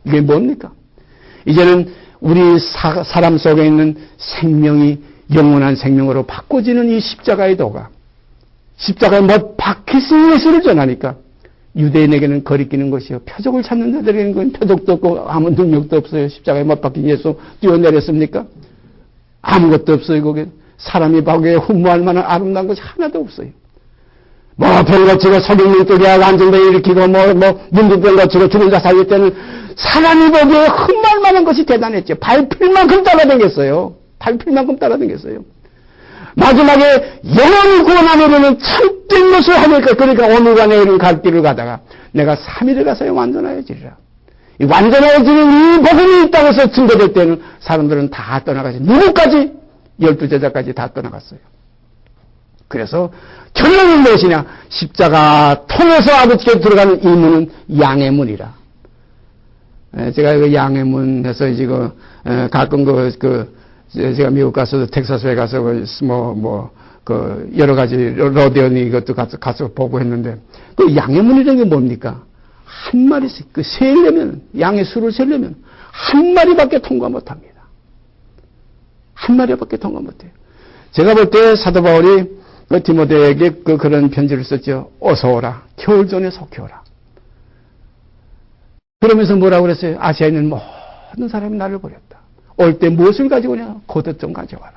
이게 뭡니까? 이제는 우리 사람 속에 있는 생명이 영원한 생명으로 바꿔지는 이 십자가의 도가, 십자가에 못 박히신 예수를 전하니까 유대인에게는 거리끼는 것이요, 표적을 찾는 자들에게는 그건 표적도 없고 아무 능력도 없어요. 십자가에 못 박힌 예수 뛰어내렸습니까? 아무것도 없어요. 거기에 사람이 보기에 흠모할 만한 아름다운 것이 하나도 없어요. 뭐 병 고치고 속임물 뜨게 하고 안정병 일으키고 문둥병 고치고 죽은 자 살릴 때는 사람이 보기에 흠모할 만한 것이 대단했죠. 발필만큼 따라다녔어요. 발필만큼 따라다녔어요. 마지막에 영원히 구원하려면 참된 것을 하니까, 그러니까 오늘과 내일은 갈 길을 가다가 내가 3일에 가서야 완전하여지리라. 이 완전하여지는 이 복음이 있다고 해서 증거될 때는 사람들은 다 떠나가지. 누구까지? 12제자까지 다 떠나갔어요. 그래서 결론은 무엇이냐? 십자가 통해서 아버지께 들어가는 이 문은 양의 문이라. 제가 그 양의 문에서 이제 가끔 제가 미국 가서 텍사스에 가서 여러 가지 로데오니 이것도 가서 보고 했는데, 그 양의 문이라는 게 뭡니까? 한 마리씩, 양의 수를 세려면 한 마리밖에 통과 못 합니다. 한 마리밖에 통과 못 해요. 제가 볼 때 사도 바울이 디모데에게 그런 편지를 썼죠. 어서 오라. 겨울전에 속히 오라. 그러면서 뭐라고 그랬어요? 아시아에 있는 모든 사람이 나를 버렸다. 올 때 무엇을 가지고 오냐? 겉옷 좀 가져와라.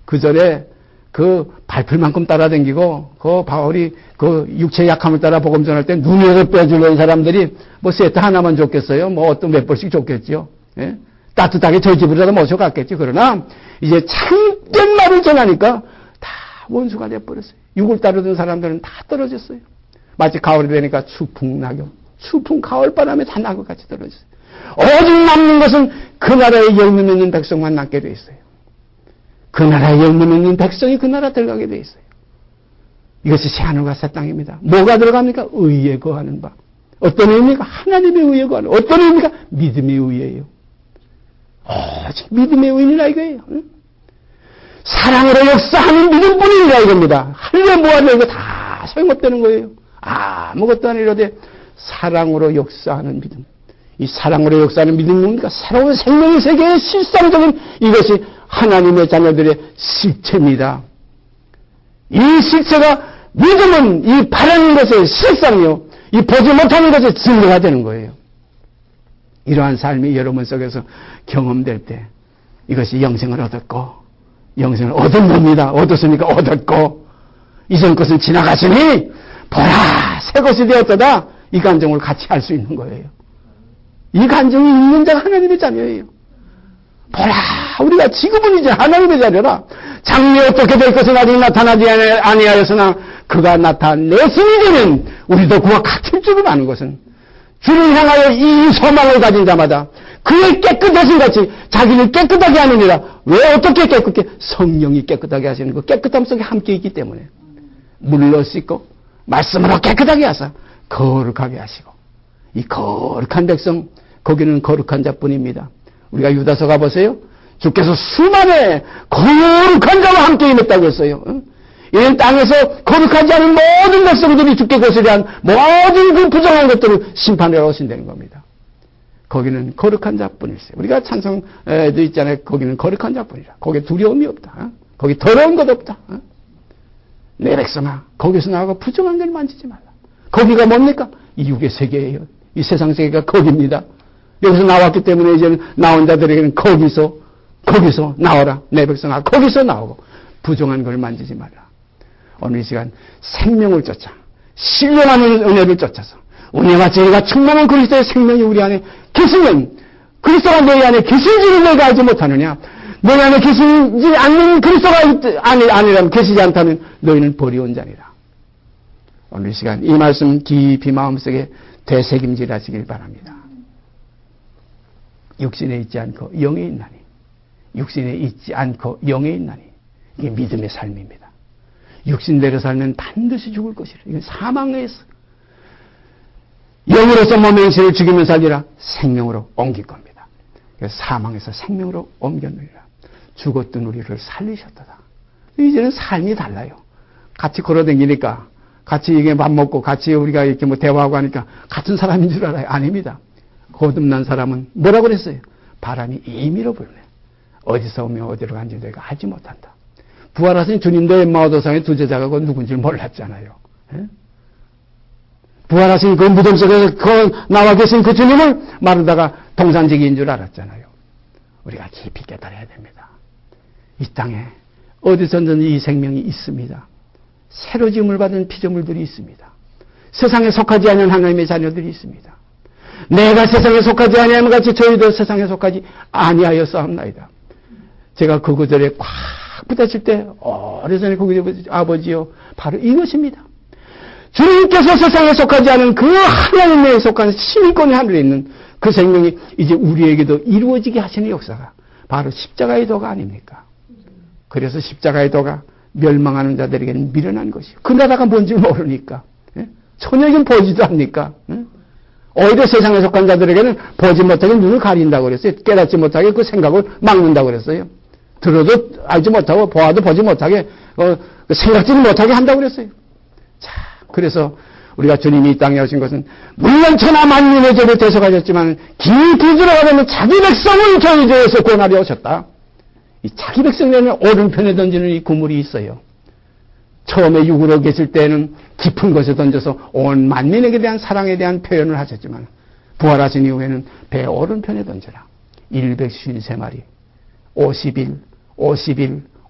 그 전에 그 발풀만큼 따라다니고 그 바울이 그 육체의 약함을 따라 복음 전할 때 눈에서 빼주려는 사람들이 뭐 세트 하나만 줬겠어요? 뭐 어떤 몇 벌씩 줬겠죠. 예? 따뜻하게 저희 집으로라도 모셔갔겠죠. 그러나 이제 참된 말을 전하니까 다 원수가 돼버렸어요. 육을 따르던 사람들은 다 떨어졌어요. 마치 가을이 되니까 추풍 낙엽, 추풍 가을바람에 다 낙엽같이 떨어졌어요. 오직 남는 것은 그 나라의 열매 맺는 백성만 남게 돼 있어요. 그 나라의 열매 맺는 백성이 그 나라 들어가게 돼 있어요. 이것이 새하늘과 새 땅입니다. 뭐가 들어갑니까? 의에 거하는 바. 어떤 의미가? 하나님의 의에 거하는. 어떤 의미가? 믿음의 의예요. 오직 믿음의 의인이라 이거예요. 응? 사랑으로 역사하는 믿음뿐이라 이겁니다. 할래 뭐하려 이거 다 소용없다는 거예요. 아무것도 아니라도 사랑으로 역사하는 믿음. 이 사랑으로 역사하는 믿음은 뭡니까? 새로운 생명의 세계의 실상적인 이것이 하나님의 자녀들의 실체입니다. 이 실체가 믿음은 이 바라는 것의 실상이요. 이 보지 못하는 것의 진리가 되는 거예요. 이러한 삶이 여러분 속에서 경험될 때 이것이 영생을 얻었고 영생을 얻은 겁니다. 얻었으니까 얻었고 이전 것은 지나갔으니 보라 새 것이 되었다. 이 감정을 같이 할 수 있는 거예요. 이 감정이 있는 자가 하나님의 자녀예요. 보라 우리가 지금은 이제 하나님의 자녀라. 장래 어떻게 될 것은 아직 나타나지 아니하였으나 그가 나타냈으니 되는 우리도 그와 같을 줄을 아는 것은 주를 향하여 이 소망을 가진 자마다 그의 깨끗하신 같이 자기를 깨끗하게 하느니라. 왜 어떻게 깨끗해? 성령이 깨끗하게 하시는 그 깨끗함 속에 함께 있기 때문에 물로 씻고 말씀으로 깨끗하게 하사 거룩하게 하시고 이 거룩한 백성 거기는 거룩한 자뿐입니다. 우리가 유다서 가보세요. 주께서 수많은 거룩한 자와 함께 임했다고 했어요. 이런 땅에서 거룩하지 않은 모든 백성들이 주께 거스려한 모든 그 부정한 것들을 심판하러 오신다는 겁니다. 거기는 거룩한 자뿐이세요. 우리가 찬송도 있잖아요. 거기는 거룩한 자뿐이라. 거기에 두려움이 없다. 거기 더러운 것 없다. 내 백성아 거기서 나가고 부정한 걸 만지지 말라. 거기가 뭡니까? 이 육의 세계예요. 이 세상 세계가 거기입니다. 여기서 나왔기 때문에 이제는 나온 자들에게는 거기서 나오라. 내 백성아 거기서 나오고 부정한 걸 만지지 말라. 오늘 이 시간 생명을 쫓아 신령한 은혜를 쫓아서 은혜와 죄가 충만한 그리스도의 생명이 우리 안에 계시면 그리스도가 너희 안에 계신지를 내가 알지 못하느냐. 너희 안에 계시지 않는 그리스도가 아니라면 계시지 않다면 너희는 버리온 자니라. 오늘 이 시간 이 말씀 깊이 마음속에 되새김질하시길 바랍니다. 육신에 있지 않고 영에 있나니 육신에 있지 않고 영에 있나니 이게 믿음의 삶입니다. 육신대로 살면 반드시 죽을 것이라. 이건 사망에서 영으로서 몸행실을 죽이면 살리라. 생명으로 옮길 겁니다. 그래서 사망에서 생명으로 옮겼느니라. 죽었던 우리를 살리셨다. 이제는 삶이 달라요. 같이 걸어다니니까 같이 이게 밥 먹고 같이 우리가 이렇게 뭐 대화하고 하니까 같은 사람인 줄 알아요. 아닙니다. 거듭난 사람은 뭐라고 그랬어요? 바람이 임의로 불네. 어디서 오며 어디로 간지 내가 알지 못한다. 부활하신 주님도 엠마오도상의 두 제자가 그 누군지 몰랐잖아요. 예? 부활하신 그 무덤 속에서 그 나와 계신 그 주님을 마르다가 동산지기인 줄 알았잖아요. 우리가 깊이 깨달아야 됩니다. 이 땅에 어디선든 이 생명이 있습니다. 새로 지음을 받은 피조물들이 있습니다. 세상에 속하지 않은 하나님의 자녀들이 있습니다. 내가 세상에 속하지 아니하면 같이 저희도 세상에 속하지 아니하였사옵나이다. 제가 그 구절에 꽉 붙었을 때 오래전에 그 구절 아버지요 바로 이것입니다. 주님께서 세상에 속하지 않은 그 하나님에 속한 시민권의 하늘에 있는 그 생명이 이제 우리에게도 이루어지게 하시는 역사가 바로 십자가의 도가 아닙니까? 그래서 십자가의 도가 멸망하는 자들에게는 미련한 것이요. 그 나라가 뭔지 모르니까. 천여긴 보지도 않으니까. 오히려 세상에 속한 자들에게는 보지 못하게 눈을 가린다고 그랬어요. 깨닫지 못하게 그 생각을 막는다고 그랬어요. 들어도 알지 못하고 보아도 보지 못하게 생각지도 못하게 한다고 그랬어요. 자, 그래서 우리가 주님이 이 땅에 오신 것은 물론 천하 만민의 죄를 대속하셨지만 깊이 들어가면 자기 백성을 저희 죄에서 구원하려 오셨다. 이 자기 백성에는 오른편에 던지는 이 구물이 있어요. 처음에 육으로 계실 때는 깊은 곳에 던져서 온 만민에게 대한 사랑에 대한 표현을 하셨지만 부활하신 이후에는 배 오른편에 던져라. 153마리 50일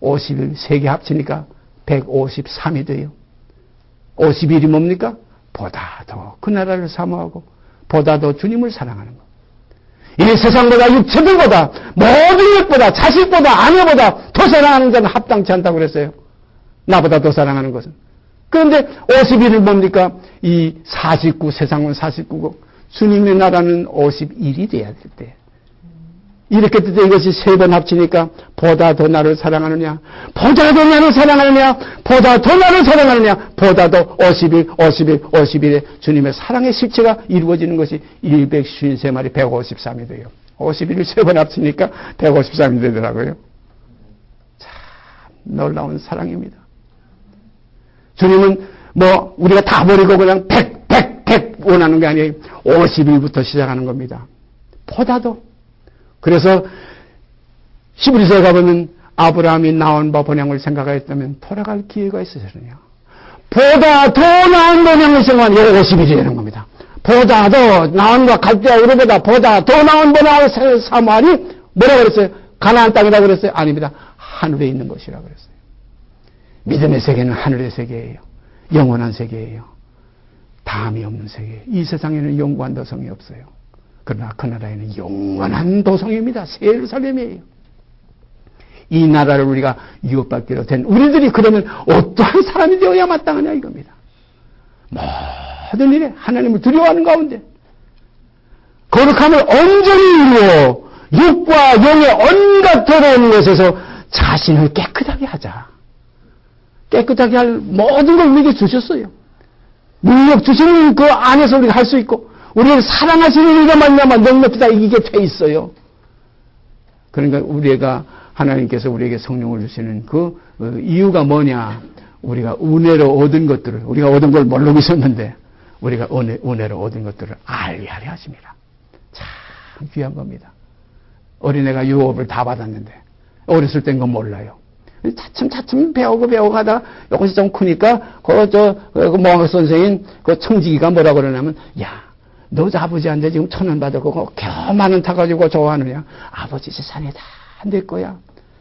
50일 3개 합치니까 153이 돼요. 50일이 뭡니까? 보다 더 그 나라를 사모하고 보다 더 주님을 사랑하는 것. 이 세상보다 육체들보다 모든 것보다 자식보다 아내보다 더 사랑하는 자는 합당치 않다고 그랬어요. 나보다 더 사랑하는 것은. 그런데 50일은 뭡니까? 이 49, 세상은 49고 주님의 나라는 51이 돼야 될 때. 이렇게 뜻해 이것이 3번 합치니까 보다 더 나를 사랑하느냐, 보다 더 나를 사랑하느냐, 보다 더 나를 사랑하느냐, 보다 더 50일, 50일, 50일에 주님의 사랑의 실체가 이루어지는 것이 153마리 153이 돼요. 51을 3번 합치니까 153이 되더라고요. 참 놀라운 사랑입니다. 주님은 뭐 우리가 다 버리고 그냥 100 원하는 게 아니에요. 50일부터 시작하는 겁니다. 보다 더. 그래서 히브리서에 가보면 아브라함이 나온 바 번향을 생각하였다면 돌아갈 기회가 있으셨느냐. 보다 더 나은 번향을 생각하니 50일이라는 겁니다. 보다 더 나은과 갈대아우르보다 보다 더 나은 번향을 사모하니 뭐라고 그랬어요? 가나안 땅이라고 그랬어요? 아닙니다. 하늘에 있는 것이라고 그랬어요. 믿음의 세계는 하늘의 세계예요. 영원한 세계예요. 다음이 없는 세계. 이 세상에는 영원한 도성이 없어요. 그러나 그 나라에는 영원한 도성입니다. 새 예루살렘이에요. 이 나라를 우리가 유업받기로 된 우리들이 그러면 어떠한 사람이 되어야 마땅하냐 이겁니다. 모든 일에 하나님을 두려워하는 가운데 거룩함을 온전히 이루어 육과 영의 온갖 더러운 것에서 자신을 깨끗하게 하자. 깨끗하게 할 모든 걸 우리에게 주셨어요. 능력 주시는 그 안에서 우리가 할 수 있고 우리를 사랑하시는 이가 만나면 능력이 다 이기게 돼 있어요. 그러니까 우리가 하나님께서 우리에게 성령을 주시는 그 이유가 뭐냐? 우리가 은혜로 얻은 것들을 우리가 얻은 걸 모르고 있었는데 우리가 은혜로 얻은 것들을 알게 하려 하십니다. 참 귀한 겁니다. 어린애가 유업을 다 받았는데 어렸을 땐 건 몰라요. 차츰 배우고 하다 요것이 좀 크니까 그 뭐 선생님 그 청지기가 뭐라 그러냐면 야 너 아버지한테 지금 1,000원 받았고 겨우 10,000원 타가지고 좋아하느냐. 아버지 재산이 다 내 거야.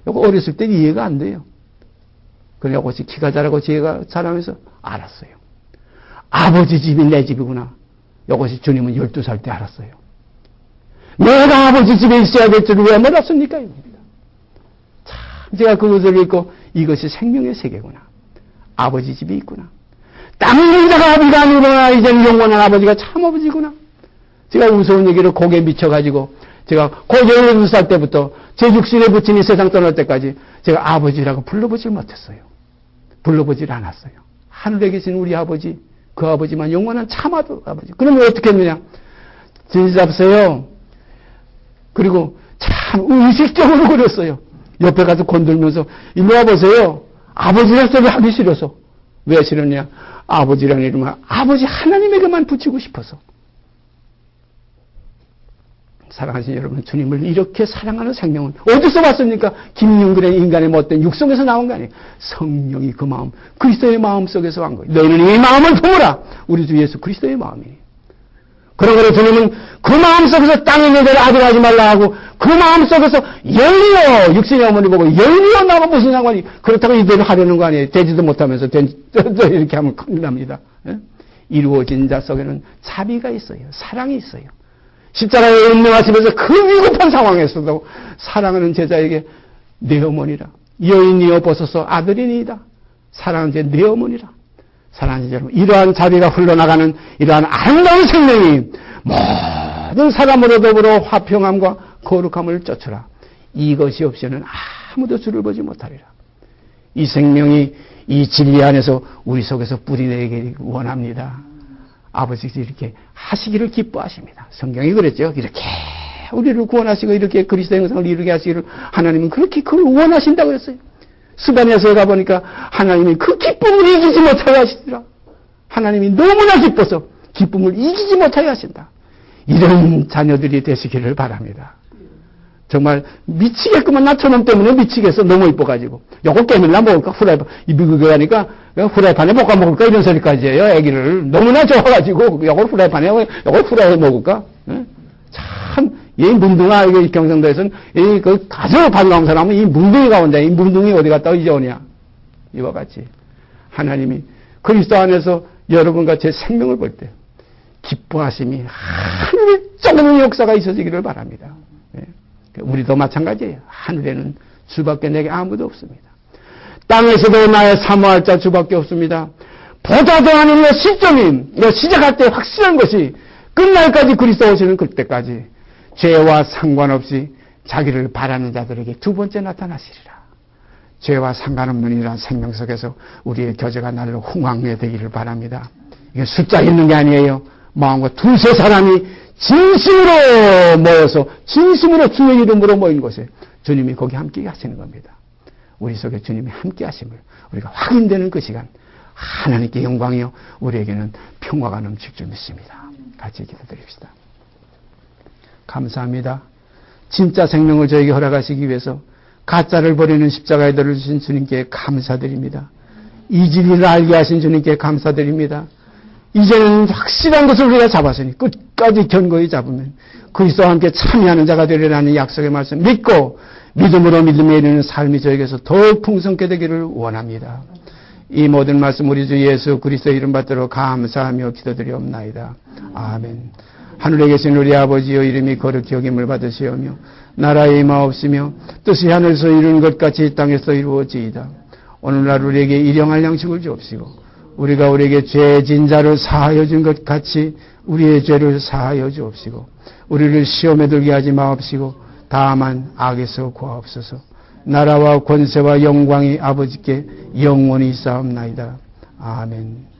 요거 어렸을 때 이해가 안 돼요. 그래 요것이 키가 자라고 지혜가 자라면서 알았어요. 아버지 집이 내 집이구나. 요것이 주님은 12살 때 알았어요. 내가 아버지 집에 있어야 될 줄을 왜 몰랐습니까? 참 제가 그것을 읽고 이것이 생명의 세계구나. 아버지 집이 있구나. 땅 있는 자가 아비가 아니구나. 이제는 영원한 아버지가 참 아버지구나. 제가 무서운 얘기를 고개 미쳐가지고 제가 고 12살 때부터 제 육신에 붙인 이 세상 떠날 때까지 제가 아버지라고 불러보질 못했어요. 불러보질 않았어요. 하늘에 계신 우리 아버지, 그 아버지만 영원한 참 아버지. 그러면 어떻게 했느냐? 진지 잡으세요. 그리고 참 의식적으로 그랬어요. 옆에 가서 건들면서 일로 와보세요. 아버지란 소리 하기 싫어서. 왜 싫었냐? 아버지라는 이름은 아버지 하나님에게만 붙이고 싶어서. 사랑하신 여러분, 주님을 이렇게 사랑하는 생명은 어디서 왔습니까? 김윤근의 인간의 못된 육성에서 나온 거 아니에요. 성령이 그 마음, 그리스도의 마음 속에서 한 거예요. 너희는 이 마음을 품으라. 우리 주 예수 그리스도의 마음이에요. 그러므로 주님은 그 마음 속에서 땅에 있는 데를 아들하지 말라 하고 그 마음 속에서 열리어 육신의 어머니 보고 열리어 나가 무슨 상관이 그렇다고 이대로 하려는 거 아니에요. 되지도 못하면서 이렇게 하면 큰일 납니다. 이루어진 자 속에는 자비가 있어요. 사랑이 있어요. 십자가에 운명하시면서 그 위급한 상황에서도 사랑하는 제자에게 내 어머니라 여인이여 보소서 아들이니이다. 사랑하는 내 어머니라. 사랑하는 여러분, 이러한 자비가 흘러나가는 이러한 아름다운 생명이 모든 사람으로 더불어 화평함과 거룩함을 쫓으라. 이것이 없이는 아무도 주를 보지 못하리라. 이 생명이 이 진리 안에서 우리 속에서 뿌리내기 원합니다. 아버지께서 이렇게 하시기를 기뻐하십니다. 성경이 그랬죠. 이렇게 우리를 구원하시고 이렇게 그리스도의 형상을 이루게 하시기를 하나님은 그렇게 그걸 원하신다고 했어요. 스바냐서에 가보니까 하나님이 그 기쁨을 이기지 못하게 하시더라. 하나님이 너무나 기뻐서 기쁨을 이기지 못하게 하신다. 이런 자녀들이 되시기를 바랍니다. 정말 미치겠구만. 나 저놈 때문에 미치겠어. 너무 이뻐가지고. 요거 깨물나 먹을까? 후라이팬. 이 미국에 가니까 후라이팬에 볶아 먹을까? 이런 소리까지 해요. 애기를. 너무나 좋아가지고 요걸 후라이팬에 요걸 후라이에 먹을까? 참 이 문둥아, 이 경상도에서는 그 가장 반가운 사람은 이 문둥이가 온다. 이 문둥이 어디 갔다 이제 오냐. 이와 같이 하나님이 그리스도 안에서 여러분과 제 생명을 볼 때 기뻐하심이 하늘의 쩌는 역사가 있어지기를 바랍니다. 우리도 마찬가지예요. 하늘에는 주밖에 내게 아무도 없습니다. 땅에서도 나의 사모할 자 주밖에 없습니다. 보다 더하는 이 시점이 시작할 때 확실한 것이 끝날까지 그리스도 오시는 그때까지 죄와 상관없이 자기를 바라는 자들에게 두 번째 나타나시리라. 죄와 상관없는 이러한 생명 속에서 우리의 교제가 날로 흥왕해되기를 바랍니다. 이게 숫자 있는 게 아니에요. 마음과 두세 사람이 진심으로 모여서 진심으로 주의 이름으로 모인 곳에 주님이 거기 함께 하시는 겁니다. 우리 속에 주님이 함께 하심을 우리가 확인되는 그 시간, 하나님께 영광이요 우리에게는 평화가 넘칠 줄 믿습니다. 같이 기도드립시다. 감사합니다. 진짜 생명을 저에게 허락하시기 위해서 가짜를 버리는 십자가에 들어주신 주님께 감사드립니다. 이 진리를 알게 하신 주님께 감사드립니다. 이제는 확실한 것을 우리가 잡았으니 끝까지 견고히 잡으면 그리스도와 함께 참여하는 자가 되리라는 약속의 말씀 믿고 믿음으로 믿음에 이르는 삶이 저에게서 더욱 풍성케 되기를 원합니다. 이 모든 말씀 우리 주 예수 그리스도의 이름 받들어 감사하며 기도드리옵나이다. 아멘. 하늘에 계신 우리 아버지여 이름이 거룩히 여김을 받으시오며 나라의 임하옵시며 뜻이 하늘에서 이루는 것 같이 이 땅에서 이루어지이다. 오늘날 우리에게 일용할 양식을 주옵시고 우리가 우리에게 죄진 자를 사하여 준 것 같이 우리의 죄를 사하여 주옵시고 우리를 시험에 들게 하지 마옵시고 다만 악에서 구하옵소서. 나라와 권세와 영광이 아버지께 영원히 있사옵나이다. 아멘.